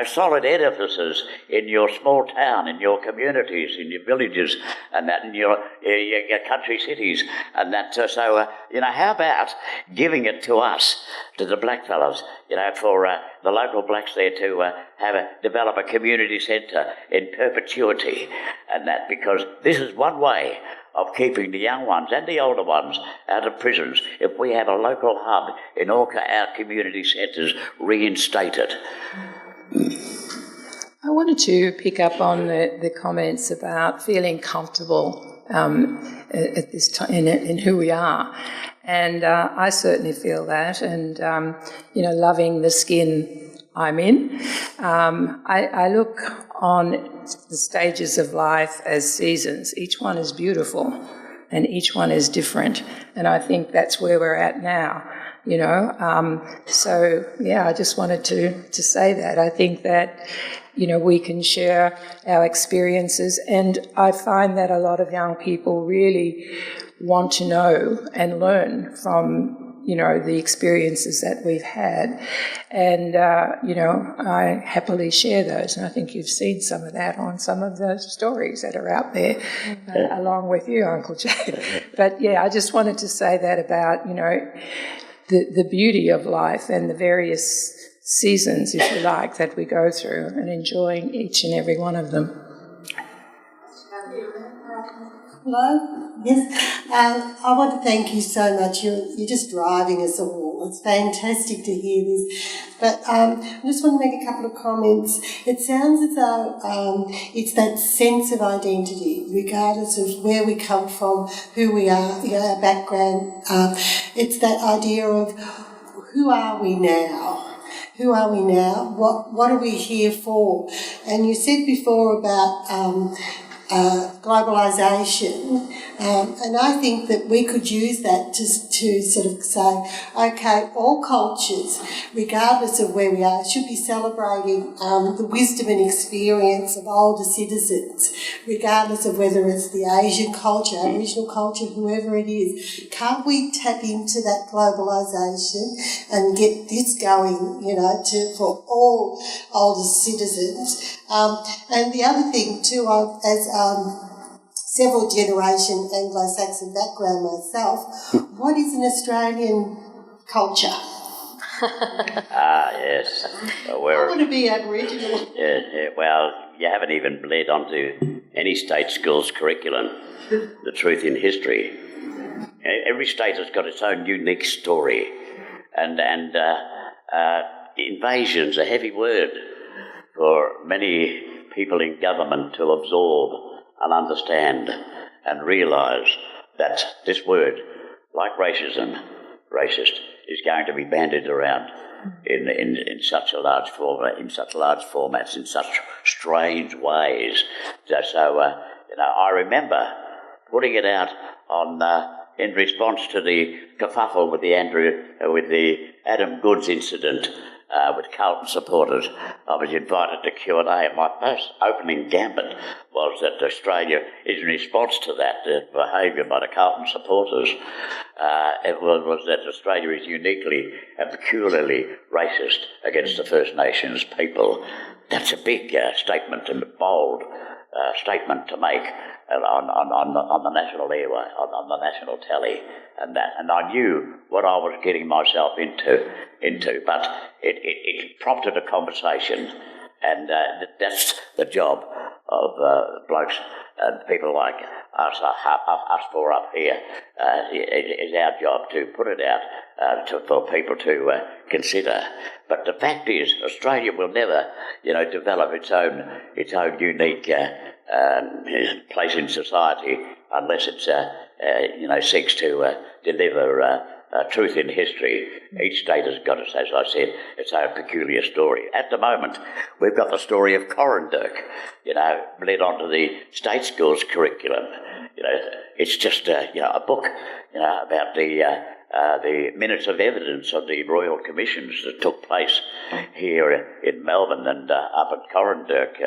solid edifices in your small town, in your communities, in your villages, and that in your country cities, and that. So how about giving it to us, to the blackfellas, for the local blacks there to develop a community centre in perpetuity, and that, because this is one way of keeping the young ones and the older ones out of prisons. If we have a local hub in all our community centres reinstated. I wanted to pick up on the comments about feeling comfortable at this time in who we are, and I certainly feel that, and loving the skin I'm in. I look on the stages of life as seasons. Each one is beautiful and each one is different, and I think that's where we're at now. I just wanted to say that. I think that, we can share our experiences, and I find that a lot of young people really want to know and learn from, the experiences that we've had. And, I happily share those, and I think you've seen some of that on some of the stories that are out there, along with you, Uncle Jay. But, I just wanted to say that about, the beauty of life and the various seasons, if you like, that we go through, and enjoying each and every one of them. Hello? Yes. I want to thank you so much. You're just driving us all. It's fantastic to hear this. But I just want to make a couple of comments. It sounds as though it's that sense of identity, regardless of where we come from, who we are, our background. It's that idea of who are we now? Who are we now? What are we here for? And you said before about globalisation, and I think that we could use that to sort of say, okay, all cultures, regardless of where we are, should be celebrating the wisdom and experience of older citizens, regardless of whether it's the Asian culture, Aboriginal culture, whoever it is. Can't we tap into that globalisation and get this going, for all older citizens? And the other thing too, as several generation Anglo-Saxon background myself, what is an Australian culture? Yes. I want to be Aboriginal. Yeah, well, you haven't even bled onto any state school's curriculum, the truth in history. Every state has got its own unique story, and invasion's a heavy word for many people in government to absorb and understand and realise that this word, like racism, racist, is going to be bandied around in such a large format, in such large formats, in such strange ways. So I remember putting it out on in response to the kerfuffle with the Adam Goods incident with Carlton supporters. I was invited to Q&A, and my first opening gambit was that Australia, in response to that behaviour by the Carlton supporters, it was that Australia is uniquely and peculiarly racist against the First Nations people. That's a big statement, and bold statement to make on the national airway, on the national telly, and I knew what I was getting myself into, but it prompted a conversation, and that's the job of blokes and people like us four up here. It's our job to put it out for people to consider. But the fact is, Australia will never, develop its own unique place in society unless it, seeks to deliver truth in history. Each state has got, as I said, its own peculiar story. At the moment, we've got the story of Corandurk, bled onto the state schools curriculum. It's just a book, about the minutes of evidence of the royal commissions that took place here in Melbourne and up at Corandurk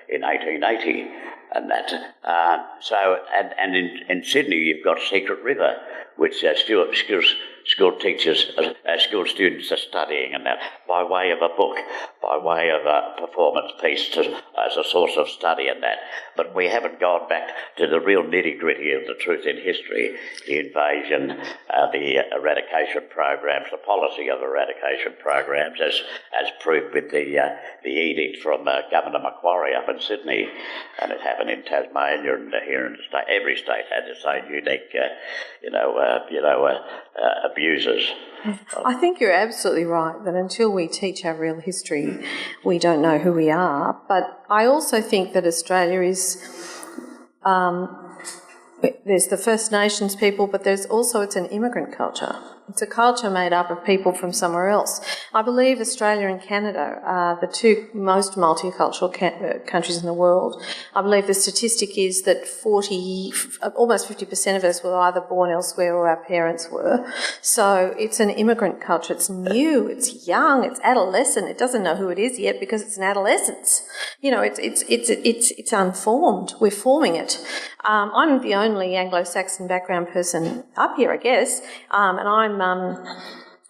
in 1880, and that. And in Sydney, you've got Secret River, which school teachers, school students are studying, and that by way of a book, by way of a performance piece as a source of study and that. But we haven't gone back to the real nitty-gritty of the truth in history, the invasion, the eradication programs, the policy of eradication programs, as proved with the edict from Governor Macquarie up in Sydney, and it happened in Tasmania and here in the state. Every state had its own unique, abusers. I think you're absolutely right that until we teach our real history, we don't know who we are. But I also think that Australia is, there's the First Nations people, but it's an immigrant culture. It's a culture made up of people from somewhere else. I believe Australia and Canada are the two most multicultural countries in the world. I believe the statistic is that almost 50% of us were either born elsewhere or our parents were. So it's an immigrant culture. It's new, it's young, it's adolescent. It doesn't know who it is yet because it's an adolescence. It's unformed. We're forming it. I'm the only Anglo-Saxon background person up here, I guess, and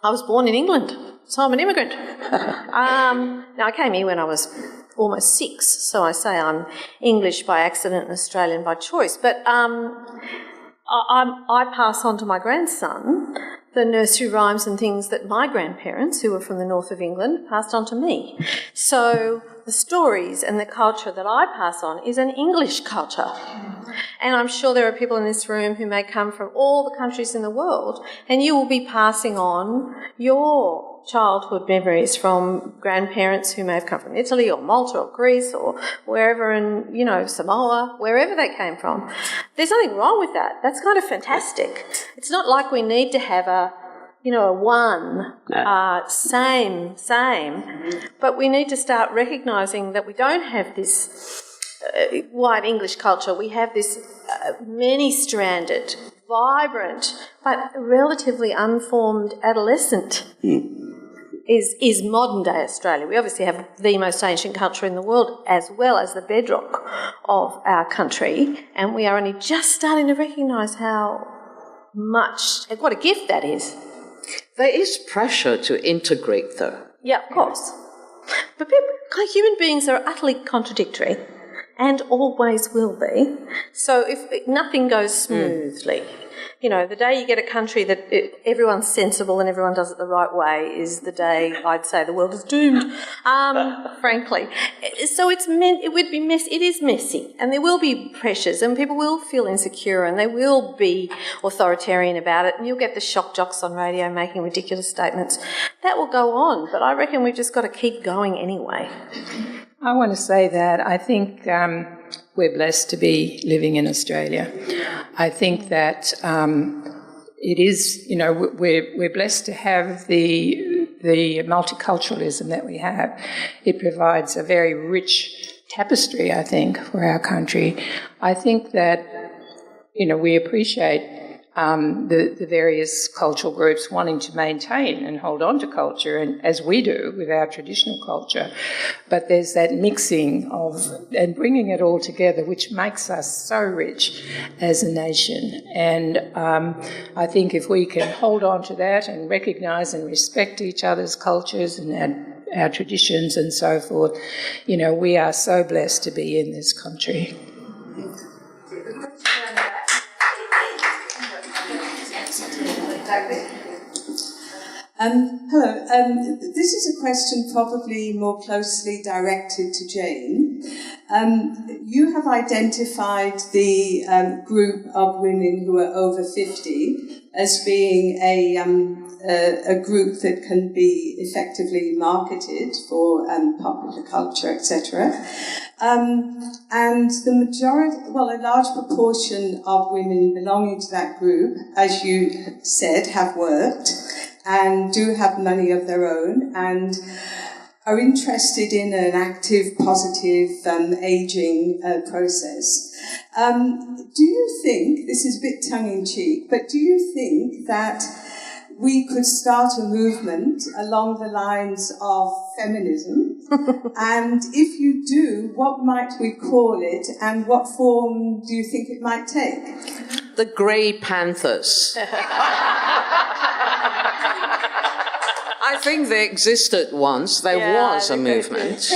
I was born in England, so I'm an immigrant. Now, I came here when I was almost 6, so I say I'm English by accident and Australian by choice. But I pass on to my grandson the nursery rhymes and things that my grandparents, who were from the north of England, passed on to me. So the stories and the culture that I pass on is an English culture. And I'm sure there are people in this room who may come from all the countries in the world, and you will be passing on your childhood memories from grandparents who may have come from Italy or Malta or Greece or wherever in, Samoa, wherever they came from. There's nothing wrong with that. That's kind of fantastic. It's not like we need to have a same, but we need to start recognising that we don't have this white English culture. We have this many-stranded, vibrant, but relatively unformed adolescent is modern-day Australia. We obviously have the most ancient culture in the world as well as the bedrock of our country, and we are only just starting to recognise what a gift that is. There is pressure to integrate, though. Yeah, of course. But human beings are utterly contradictory and always will be. So if nothing goes smoothly, the day you get a country that everyone's sensible and everyone does it the right way is the day I'd say the world is doomed, frankly. So it would be messy. It is messy, and there will be pressures, and people will feel insecure, and they will be authoritarian about it, and you'll get the shock jocks on radio making ridiculous statements. That will go on, but I reckon we've just got to keep going anyway. I want to say that I think we're blessed to be living in Australia. I think that it is, we're blessed to have the multiculturalism that we have. It provides a very rich tapestry, I think, for our country. I think that, we appreciate the various cultural groups wanting to maintain and hold on to culture, and as we do with our traditional culture. But there's that mixing of and bringing it all together, which makes us so rich as a nation. And I think if we can hold on to that and recognise and respect each other's cultures and our traditions and so forth, we are so blessed to be in this country. Hello. This is a question probably more closely directed to Jane. You have identified the group of women who are over 50 as being a group that can be effectively marketed for popular culture, etc. And the majority, a large proportion of women belonging to that group, as you said, have worked and do have money of their own and are interested in an active, positive ageing process. Do you think, this is a bit tongue-in-cheek, but do you think that we could start a movement along the lines of feminism? And if you do, what might we call it and what form do you think it might take? The Grey Panthers. I think they existed once. There was a movement.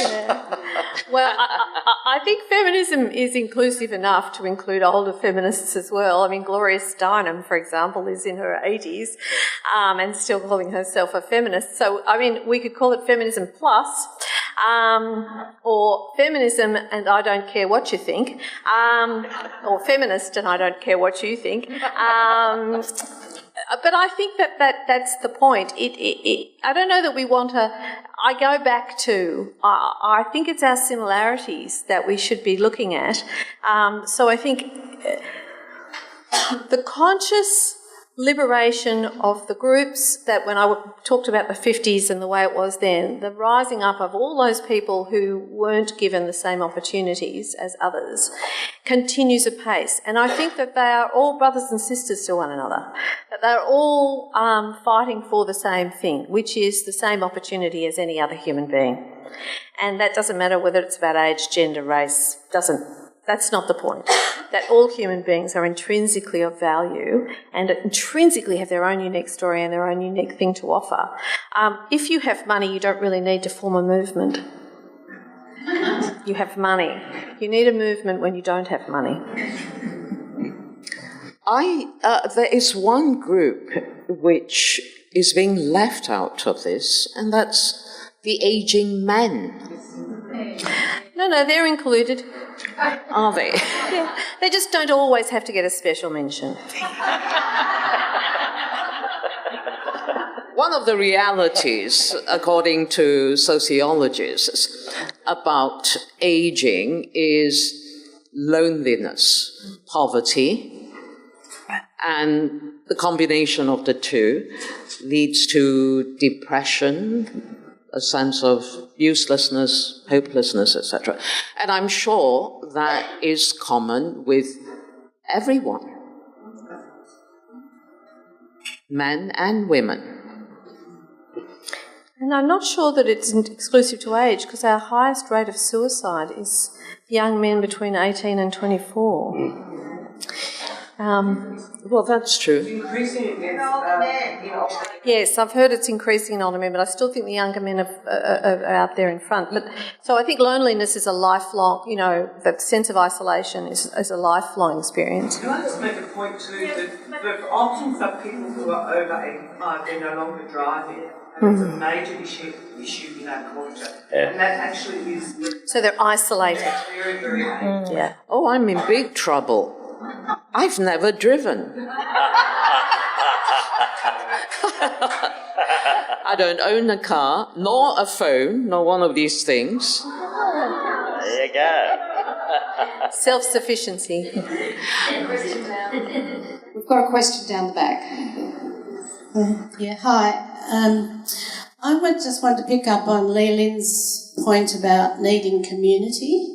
Well, I think feminism is inclusive enough to include older feminists as well. I mean, Gloria Steinem, for example, is in her 80s and still calling herself a feminist. So, I mean, we could call it Feminism Plus or Feminism and I don't care what you think, or Feminist and I don't care what you think. But I think that's the point. I don't know that we want to... I go back to... I think it's our similarities that we should be looking at. So I think the conscious liberation of the groups that when I talked about the 50s and the way it was then, the rising up of all those people who weren't given the same opportunities as others continues apace. And I think that they are all brothers and sisters to one another, that they're all fighting for the same thing, which is the same opportunity as any other human being. And that doesn't matter whether it's about age, gender, race, that's not the point. That all human beings are intrinsically of value and intrinsically have their own unique story and their own unique thing to offer. If you have money, you don't really need to form a movement. You have money. You need a movement when you don't have money. There is one group which is being left out of this, and that's the ageing men. No, they're included. Are they? Yeah, they just don't always have to get a special mention. One of the realities, according to sociologists, about aging is loneliness, poverty, and the combination of the two leads to depression, a sense of uselessness, hopelessness, etc. And I'm sure that is common with everyone, men and women. And I'm not sure that it's exclusive to age, because our highest rate of suicide is young men between 18 and 24. Well, that's true. Yes, I've heard it's increasing in older men, but I still think the younger men are out there in front. But so I think loneliness is a lifelong, the sense of isolation is a lifelong experience. Can I just make a point too, that often for people who are over 85, they're no longer driving. And it's a major issue in our culture. Yeah. And that actually is... So they're isolated. Very, very Yeah. Oh, I'm in big trouble. I've never driven. I don't own a car, nor a phone, nor one of these things. There you go. Self-sufficiency. We've got a question down the back. Yeah, hi. I just want to pick up on Lee Lin's point about needing community.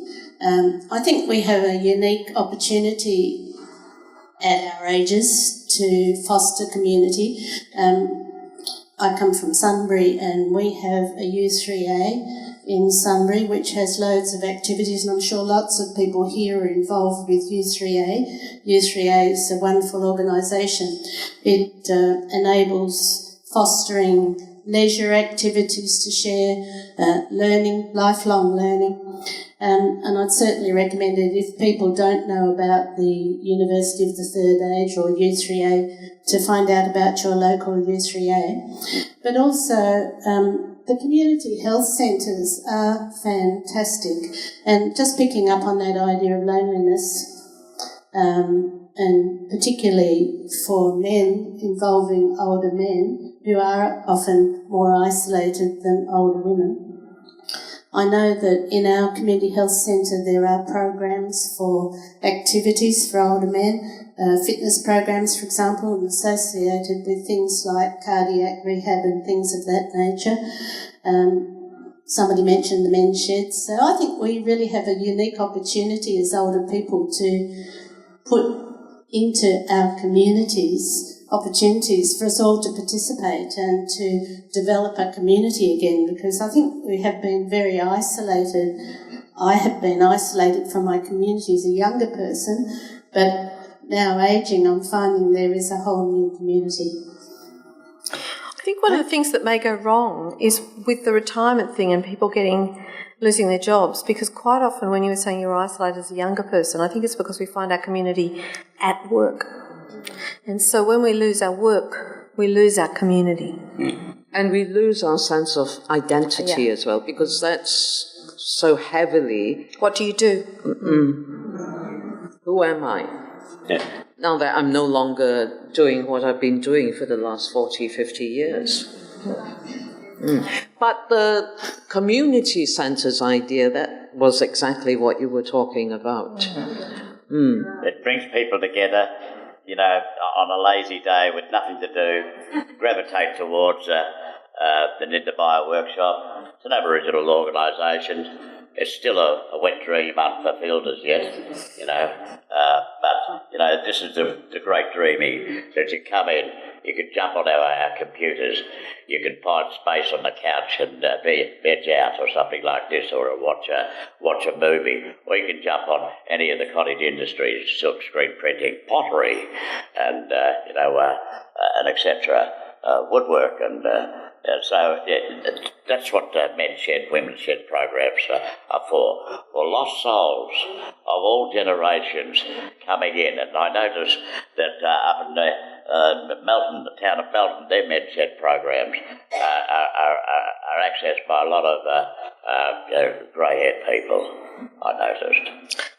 I think we have a unique opportunity at our ages to foster community. I come from Sunbury and we have a U3A in Sunbury which has loads of activities, and I'm sure lots of people here are involved with U3A. U3A is a wonderful organisation. It enables fostering leisure activities to share, learning, lifelong learning. And I'd certainly recommend it if people don't know about the University of the Third Age or U3A to find out about your local U3A. But also, the community health centres are fantastic. And just picking up on that idea of loneliness, and particularly for men involving older men who are often more isolated than older women. I know that in our community health centre there are programs for activities for older men, fitness programs, for example, and associated with things like cardiac rehab and things of that nature. Somebody mentioned the men's sheds, so I think we really have a unique opportunity as older people to put into our communities opportunities for us all to participate and to develop a community again, because I think we have been very isolated. I have been isolated from my community as a younger person, but now ageing, I'm finding there is a whole new community. I think one of the things that may go wrong is with the retirement thing and people losing their jobs, because quite often when you were saying you're isolated as a younger person, I think it's because we find our community at work. And so when we lose our work, we lose our community. And we lose our sense of identity as well, because that's so heavily... What do you do? Who am I? Yeah. Now that I'm no longer doing what I've been doing for the last 40, 50 years. But the community centres idea, that was exactly what you were talking about. It brings people together, you know, on a lazy day with nothing to do, gravitate towards the Nintabaya workshop. It's an Aboriginal organisation. It's still a wet dream unfulfilled as yet, you know. But, you know, this is the great dreaming that you come in, you can jump on our computers, you can find space on the couch and veg out or something like this, or watch a movie, or you can jump on any of the cottage industries, silk screen printing, pottery, and, you know, and etc., woodwork, and so that's what men's shed, women's shed programs are for lost souls of all generations coming in. And I noticed that up in Melton, the town of Melton, their men's shed programs are accessed by a lot of grey-haired people, I noticed.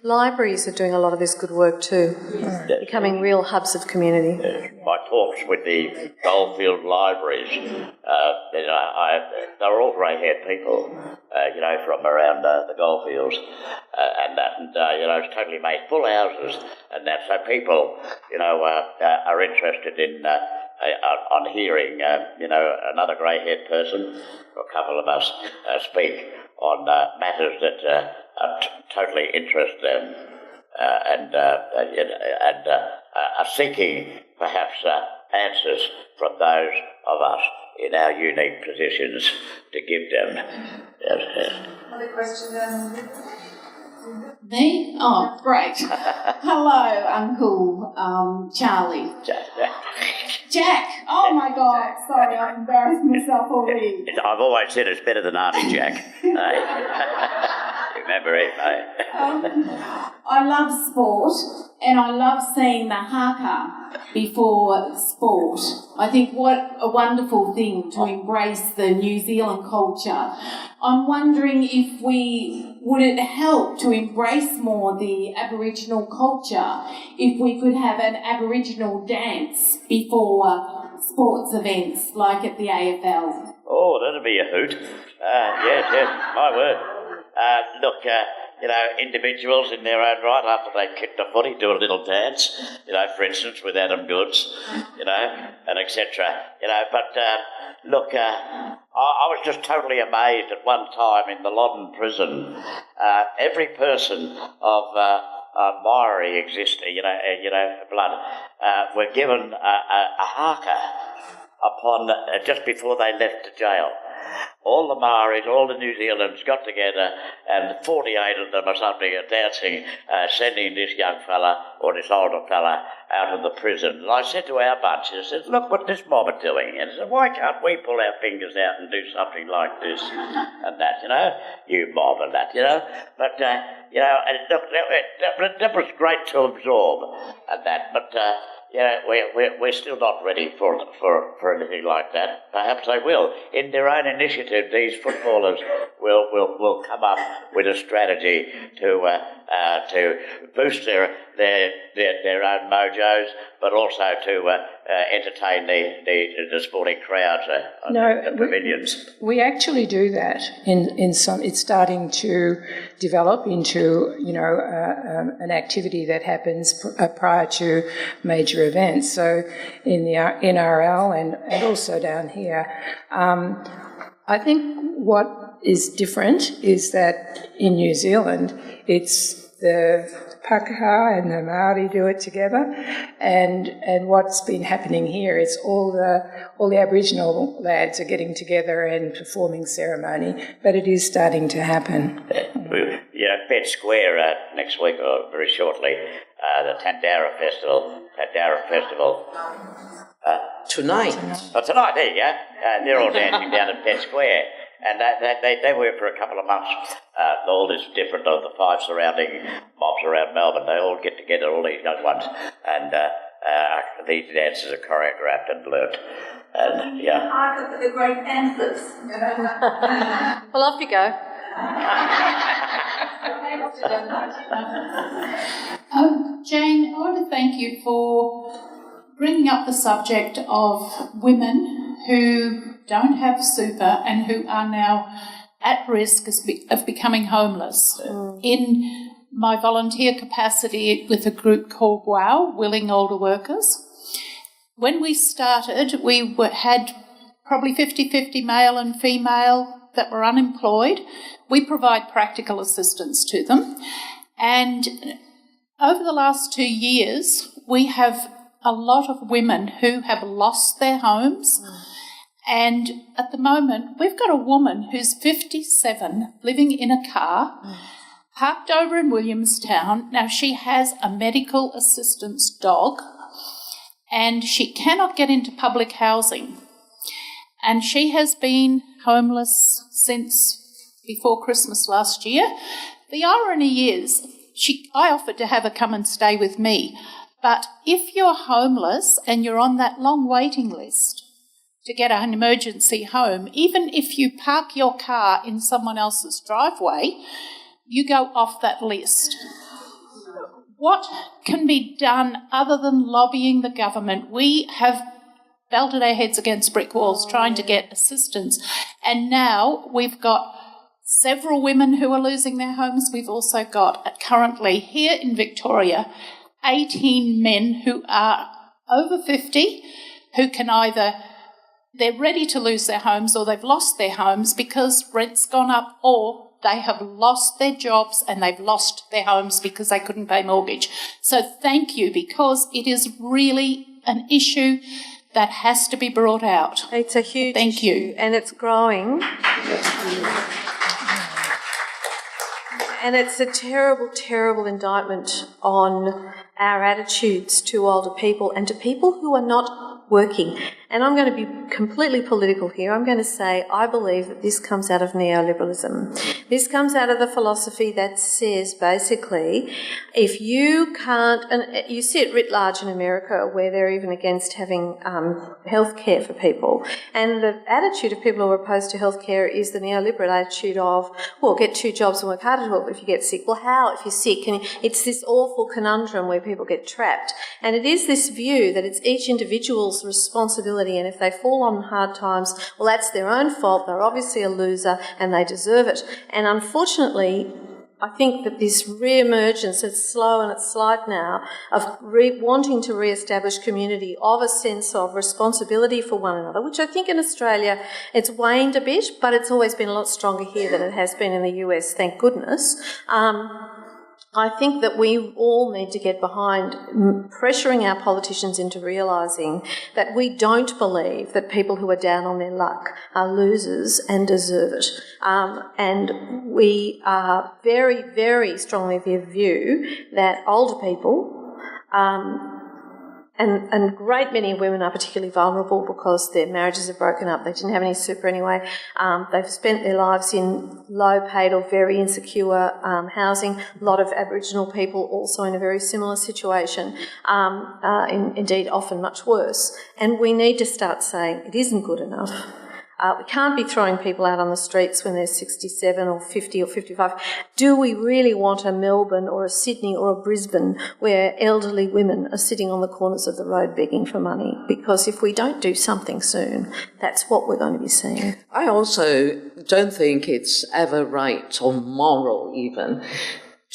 Libraries are doing a lot of this good work too, becoming real hubs of community. My talks with the Goldfield libraries, you know, they're all grey-haired people, you know, from around the Goldfields, and that, and you know, it's totally made full houses, and that, so people, you know, are interested in on hearing, you know, another grey-haired person, or a couple of us, speak on matters that totally interest them, and are seeking perhaps answers from those of us in our unique positions to give them. Another question down there. Me? Oh, great. Hello, Uncle Charlie. Jack. Oh, my God. Sorry, I've embarrassed myself already. I've always said it's better than Auntie Jack. Remember it, mate. I love sport, and I love seeing the haka before sport. I think what a wonderful thing to embrace the New Zealand culture. I'm wondering if would it help to embrace more the Aboriginal culture if we could have an Aboriginal dance before sports events like at the AFL? Oh, that'd be a hoot. Yes, my word. Look, individuals in their own right, after they kick the footy, do a little dance, for instance, with Adam Goods, and etc. But look, I was just totally amazed at one time in the Loddon prison. Every person of Maori existing, blood, were given a haka upon just before they left the jail. All the Maoris, all the New Zealanders got together, and 48 of them or something are dancing, sending this young fella or this older fella out of the prison. And I said to our bunch, I said, look what this mob are doing. And I said, why can't we pull our fingers out and do something like this and that, you mob and that, But, and look, that was great to absorb and that, but, we're still not ready for anything like that. Perhaps they will. In their own initiative, these footballers will come up with a strategy to boost their own mojos, but also to entertain the sporting crowds at the pavilions. We actually do that in some. It's starting to develop into an activity that happens prior to major events. So in the NRL and also down here, I think what is different is that in New Zealand it's the Pākehā and the Māori do it together, and what's been happening here is all the Aboriginal lads are getting together and performing ceremony, but it is starting to happen. Pet Square next week or very shortly, the Tandara Festival. Tonight. Tonight, there you go. They're all dancing down at Pet Square. And they were for a couple of months. All these different of the 5 surrounding mobs around Melbourne, they all get together, all these young ones, and these dances are choreographed and learnt. And The great anthems. Well, off you go. Jane, I want to thank you for bringing up the subject of women who don't have super and who are now at risk of becoming homeless. In my volunteer capacity with a group called WOW, Willing Older Workers, when we started, we had probably 50-50 male and female that were unemployed. We provide practical assistance to them. And over the last 2 years, we have a lot of women who have lost their homes. And at the moment, we've got a woman who's 57 living in a car, parked over in Williamstown. Now, she has a medical assistance dog and she cannot get into public housing. And she has been homeless since before Christmas last year. The irony is, I offered to have her come and stay with me. But if you're homeless and you're on that long waiting list to get an emergency home, even if you park your car in someone else's driveway, you go off that list. What can be done other than lobbying the government? We have belted our heads against brick walls trying to get assistance, and now we've got several women who are losing their homes. We've also got, currently here in Victoria, 18 men who are over 50 who can either, they're ready to lose their homes or they've lost their homes because rent's gone up, or they have lost their jobs and they've lost their homes because they couldn't pay mortgage. So thank you, because it is really an issue that has to be brought out. It's a huge issue, and it's growing. And it's a terrible, terrible indictment on our attitudes to older people and to people who are not working. And I'm going to be completely political here. I'm going to say I believe that this comes out of neoliberalism. This comes out of the philosophy that says basically if you can't, and you see it writ large in America where they're even against having health care for people. And the attitude of people who are opposed to health care is the neoliberal attitude of, well, get 2 jobs and work harder if you get sick. Well, how if you're sick? It's this awful conundrum where people get trapped. And it is this view that it's each individual's responsibility, and if they fall on hard times, well, that's their own fault. They're obviously a loser and they deserve it. And unfortunately, I think that this re-emergence, it's slow and it's slight now, of wanting to re-establish community, of a sense of responsibility for one another, which I think in Australia it's waned a bit, but it's always been a lot stronger here than it has been in the US, thank goodness. I think that we all need to get behind pressuring our politicians into realising that we don't believe that people who are down on their luck are losers and deserve it. And we are very, very strongly of the view that older people and a great many women are particularly vulnerable because their marriages are broken up. They didn't have any super anyway. They've spent their lives in low-paid or very insecure housing. A lot of Aboriginal people also in a very similar situation, indeed often much worse. And we need to start saying it isn't good enough. We can't be throwing people out on the streets when they're 67 or 50 or 55. Do we really want a Melbourne or a Sydney or a Brisbane where elderly women are sitting on the corners of the road begging for money? Because if we don't do something soon, that's what we're going to be seeing. I also don't think it's ever right or moral even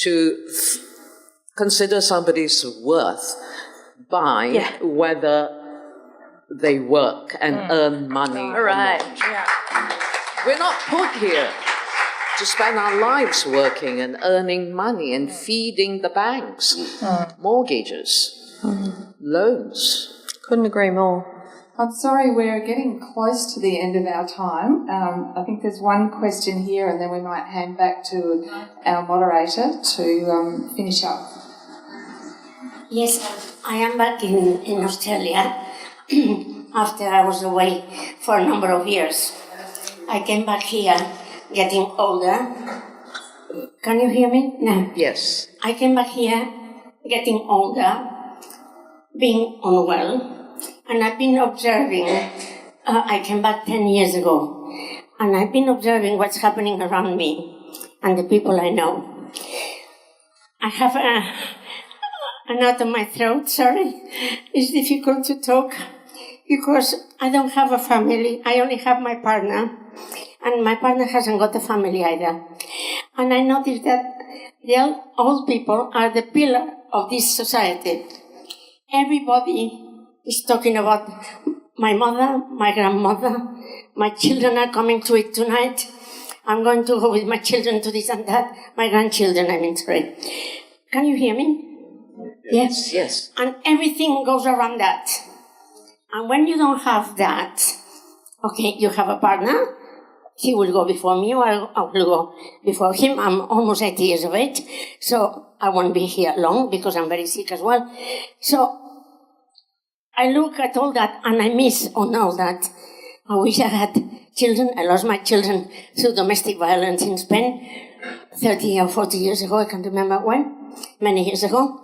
to consider somebody's worth by whether they work and earn money. Right. We're not put here to spend our lives working and earning money and feeding the banks, mortgages, loans. Couldn't agree more. I'm sorry, we're getting close to the end of our time. I think there's one question here and then we might hand back to our moderator to finish up. Yes, I am back in Australia. After I was away for a number of years. I came back here getting older. Can you hear me? No. Yes. I came back here getting older, being unwell, and I've been observing, I came back 10 years ago, and I've been observing what's happening around me and the people I know. I have a knot in my throat, sorry. It's difficult to talk. Because I don't have a family, I only have my partner, and my partner hasn't got a family either. And I noticed that the old people are the pillar of this society. Everybody is talking about my mother, my grandmother, my children are coming to it tonight. I'm going to go with my children to this and that, my grandchildren, I mean, sorry. Can you hear me? Yes? Yes. And everything goes around that. And when you don't have that, okay, you have a partner, he will go before me or I will go before him. I'm almost 80 years of age, so I won't be here long because I'm very sick as well. So I look at all that and I miss on all that. I wish I had children. I lost my children through domestic violence in Spain 30 or 40 years ago, I can't remember when, many years ago.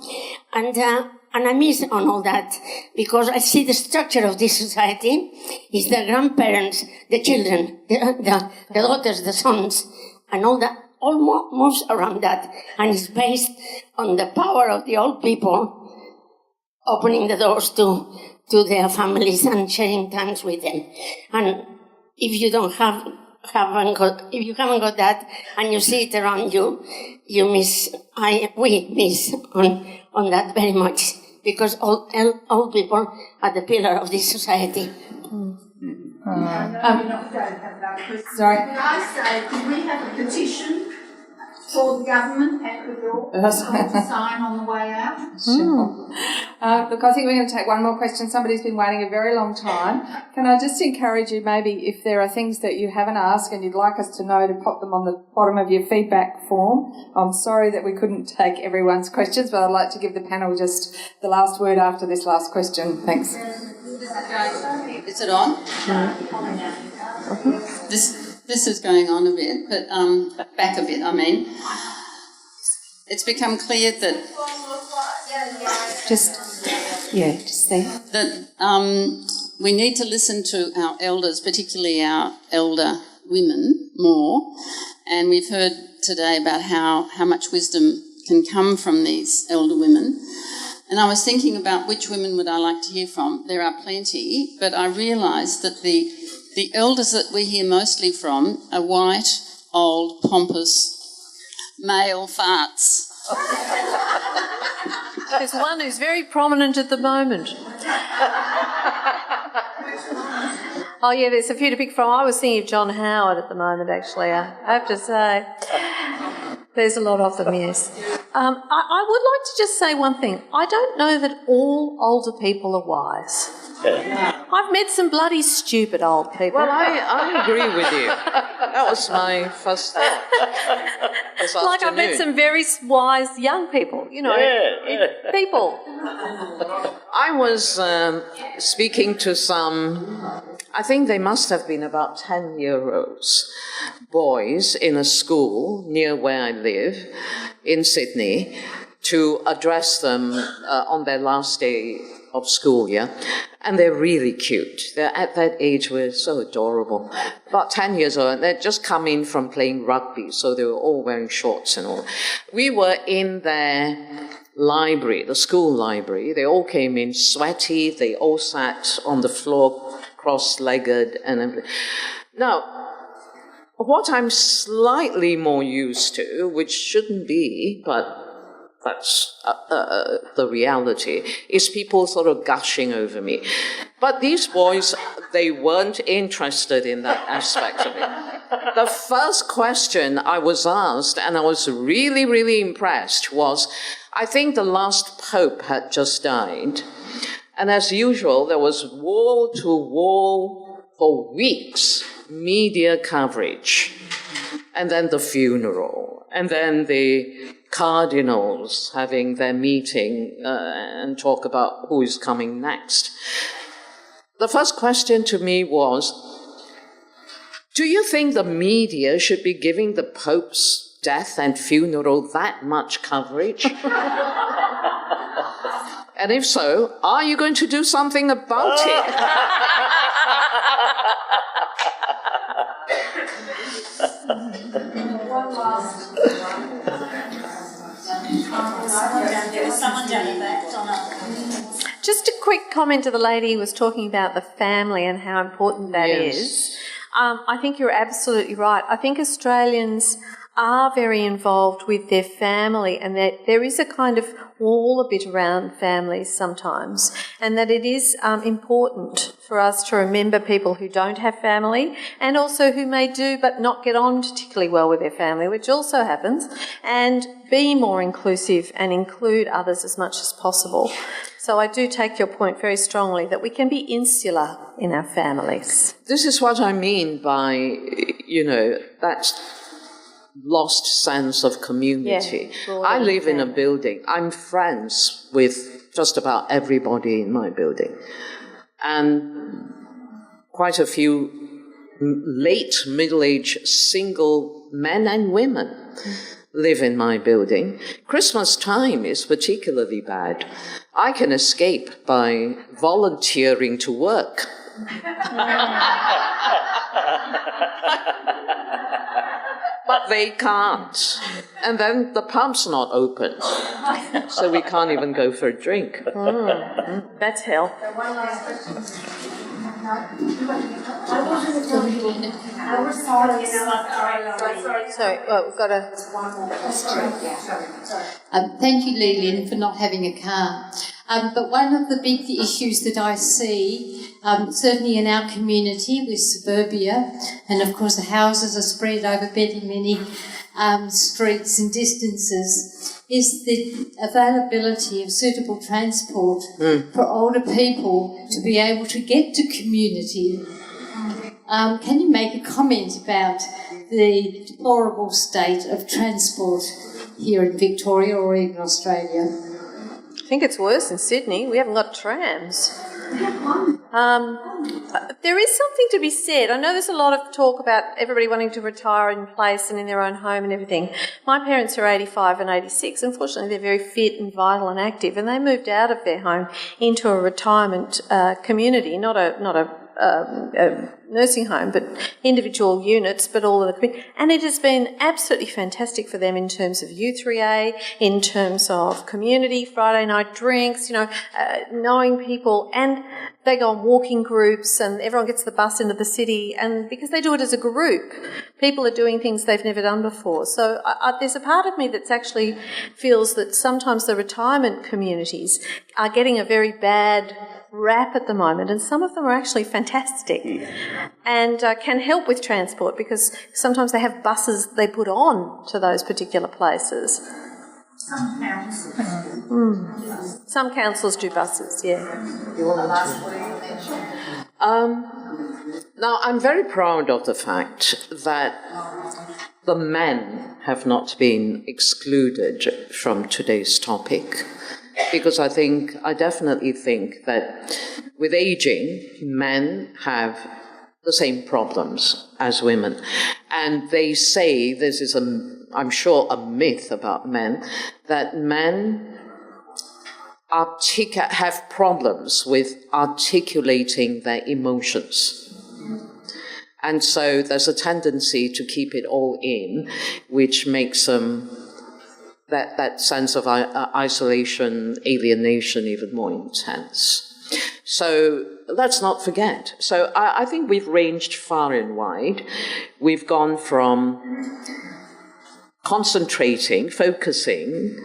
And I miss on all that because I see the structure of this society is the grandparents, the children, the daughters, the sons, and all that, all moves around that. And it's based on the power of the old people opening the doors to their families and sharing times with them. And if you don't if you haven't got that and you see it around you, we miss on that very much. Because old people are the pillar of this society. Sorry. Can I say, could we have a petition for the government at the door to sign on the way out? Look, I think we're going to take one more question. Somebody's been waiting a very long time. Can I just encourage you, maybe if there are things that you haven't asked and you'd like us to know, to pop them on the bottom of your feedback form. I'm sorry that we couldn't take everyone's questions, but I'd like to give the panel just the last word after this last question. Thanks. Is it on? This is going on a bit, but back a bit, I mean. It's become clear that... Just there. That we need to listen to our elders, particularly our elder women, more. And we've heard today about how much wisdom can come from these elder women. And I was thinking about which women would I like to hear from. There are plenty, but I realised that the elders that we hear mostly from are white, old, pompous male farts. There's one who's very prominent at the moment. Oh yeah, there's a few to pick from. I was thinking of John Howard at the moment, actually. I have to say, there's a lot of them. Yes. I would like to just say one thing. I don't know that all older people are wise. I've met some bloody stupid old people. Well, I agree with you. That was my first thought this Like I've met afternoon. some very wise young people, people. I was speaking to some, I think they must have been about 10-year-olds, boys in a school near where I live in Sydney, to address them on their last day of school, yeah? And they're really cute. They're at that age where it's so adorable. About 10 years old, and they'd just come in from playing rugby, so they were all wearing shorts and all. We were in their library, the school library. They all came in sweaty. They all sat on the floor cross-legged and everything. Now, what I'm slightly more used to, which shouldn't be, but that's the reality, is people sort of gushing over me. But these boys, they weren't interested in that aspect of it. The first question I was asked, and I was really, really impressed, was, I think the last Pope had just died. And as usual, there was wall-to-wall for weeks media coverage. And then the funeral. And then the cardinals having their meeting and talk about who is coming next. The first question to me was, do you think the media should be giving the Pope's death and funeral that much coverage? And if so, are you going to do something about it? One last. There was someone down the back. Just a quick comment to the lady who was talking about the family and how important that is. I think you're absolutely right. I think Australians are very involved with their family, and that there is a kind of wall a bit around families sometimes, and that it is important for us to remember people who don't have family, and also who may do but not get on particularly well with their family, which also happens, and be more inclusive and include others as much as possible. So I do take your point very strongly that we can be insular in our families. This is what I mean by, that lost sense of community. Yeah, I live in a building. I'm friends with just about everybody in my building. And quite a few late middle-aged single men and women live in my building. Christmas time is particularly bad. I can escape by volunteering to work. But they can't. And then the pub's not open. So we can't even go for a drink. That's hell. One last question. Sorry, well, we've got one more question. Thank you, Lee Lin, for not having a car. But one of the big issues that I see, certainly in our community with suburbia, and of course the houses are spread over many streets and distances, is the availability of suitable transport for older people to be able to get to community. Can you make a comment about the deplorable state of transport here in Victoria or even Australia? I think it's worse in Sydney. We haven't got trams. There is something to be said. I know there's a lot of talk about everybody wanting to retire in place and in their own home and everything. My parents are 85 and 86. Unfortunately, they're very fit and vital and active, and they moved out of their home into a retirement community, not a nursing home, but individual units, but all of the community. And it has been absolutely fantastic for them in terms of U3A, in terms of community, Friday night drinks, knowing people, and they go on walking groups and everyone gets the bus into the city, and because they do it as a group, people are doing things they've never done before. So there's a part of me that's actually feels that sometimes the retirement communities are getting a very bad rap at the moment, and some of them are actually fantastic and can help with transport because sometimes they have buses they put on to those particular places. Some councils. Some councils do buses, yeah. Now, I'm very proud of the fact that the men have not been excluded from today's topic, because I definitely think that with aging, men have the same problems as women. And they say, this is, I'm sure, a myth about men, that men have problems with articulating their emotions. And so there's a tendency to keep it all in, which makes them that sense of isolation, alienation even more intense. So let's not forget. So I think we've ranged far and wide. We've gone from focusing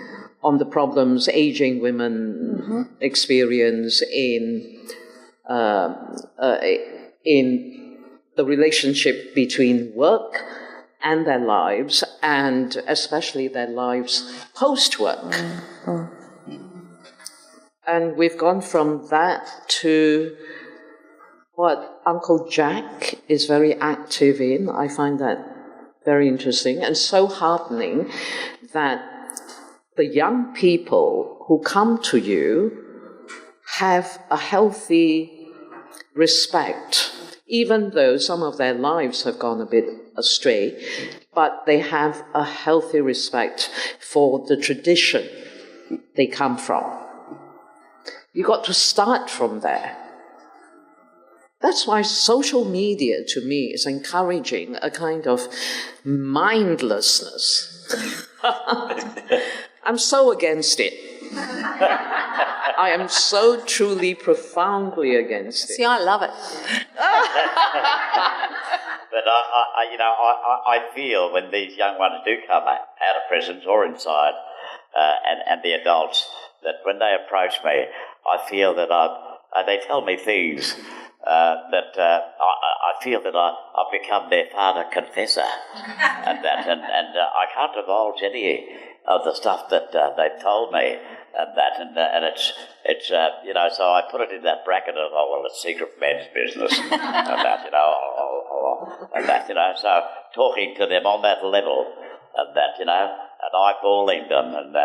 on the problems aging women experience in the relationship between work and their lives, and especially their lives post-work. And we've gone from that to what Uncle Jack is very active in. I find that very interesting and so heartening that the young people who come to you have a healthy respect, even though some of their lives have gone a bit astray, but they have a healthy respect for the tradition they come from. You got to start from there. That's why social media, to me, is encouraging a kind of mindlessness. I'm so against it. I am so truly, profoundly against it. See, I love it. But I feel when these young ones do come out of prisons or inside, and the adults, that when they approach me, I feel that they tell me things that I feel that I've become their father confessor, and I can't divulge any of the stuff that they've told me, and it's so I put it in that bracket of it's secret man's business, so talking to them on that level, and and eyeballing them, and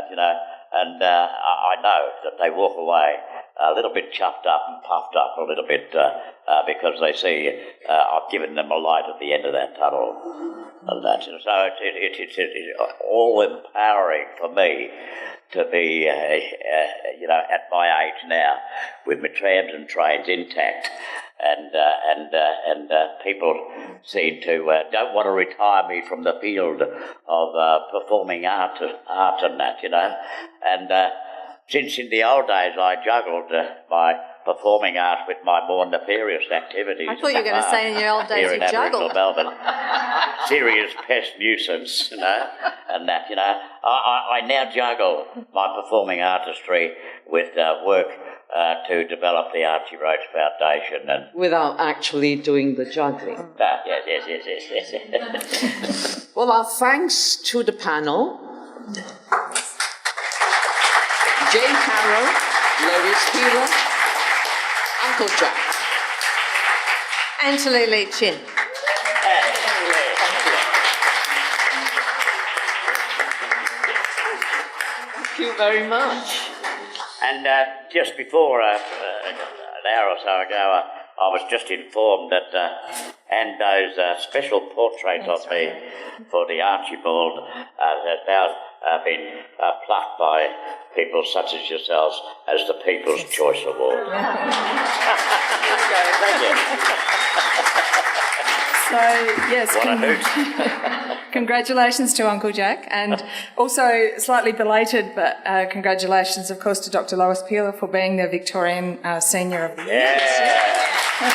I know that they walk away a little bit chuffed up and puffed up a little bit because they see I've given them a light at the end of that tunnel. And so it's all empowering for me to be, at my age now, with my trams and trains intact, and people seem to don't want to retire me from the field of performing art and that, and since in the old days I juggled my performing art with my more nefarious activities. I thought you were going to say in your old days you juggled. Melbourne. Serious pest nuisance, and that, I now juggle my performing artistry with work to develop the Archie Roach Foundation. And without actually doing the juggling. Yes. Well, our thanks to the panel. Jane Caro, Lois Peeler, Uncle Jack. And to Lee Lin Chin. Thank you very much. And just before an hour or so ago, I was just informed that Ando's special portrait of me for the Archibald has now been plucked by people such as yourselves as the People's Choice Award. Thank you. So, yes, congratulations to Uncle Jack, and also slightly belated, but congratulations, of course, to Dr. Lois Peeler for being the Victorian Senior of the Year. Yeah.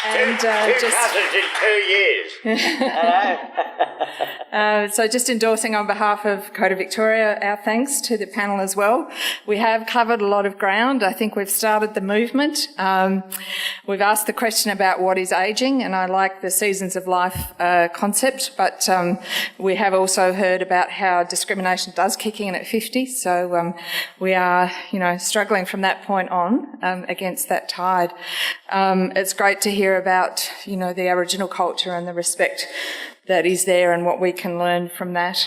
And two cousins in 2 years. So just endorsing on behalf of COTA Victoria our thanks to the panel as well. We have covered a lot of ground. I think we've started the movement. We've asked the question about what is ageing, and I like the seasons of life concept, but we have also heard about how discrimination does kick in at 50, so we are, struggling from that point on against that tide. It's great to hear about, the Aboriginal culture and the respect that is there and what we can learn from that.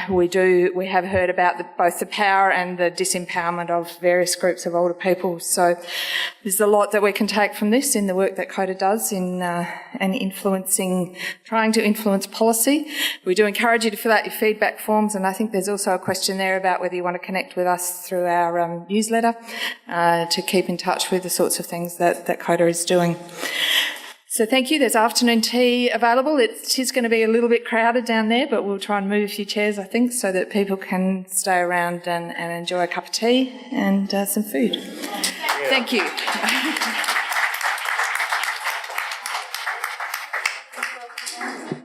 We have heard about both the power and the disempowerment of various groups of older people. So there's a lot that we can take from this in the work that COTA does in trying to influence policy. We do encourage you to fill out your feedback forms, and I think there's also a question there about whether you want to connect with us through our newsletter to keep in touch with the sorts of things that COTA is doing. So thank you. There's afternoon tea available. It is going to be a little bit crowded down there, but we'll try and move a few chairs, I think, so that people can stay around and enjoy a cup of tea and some food. Thank you.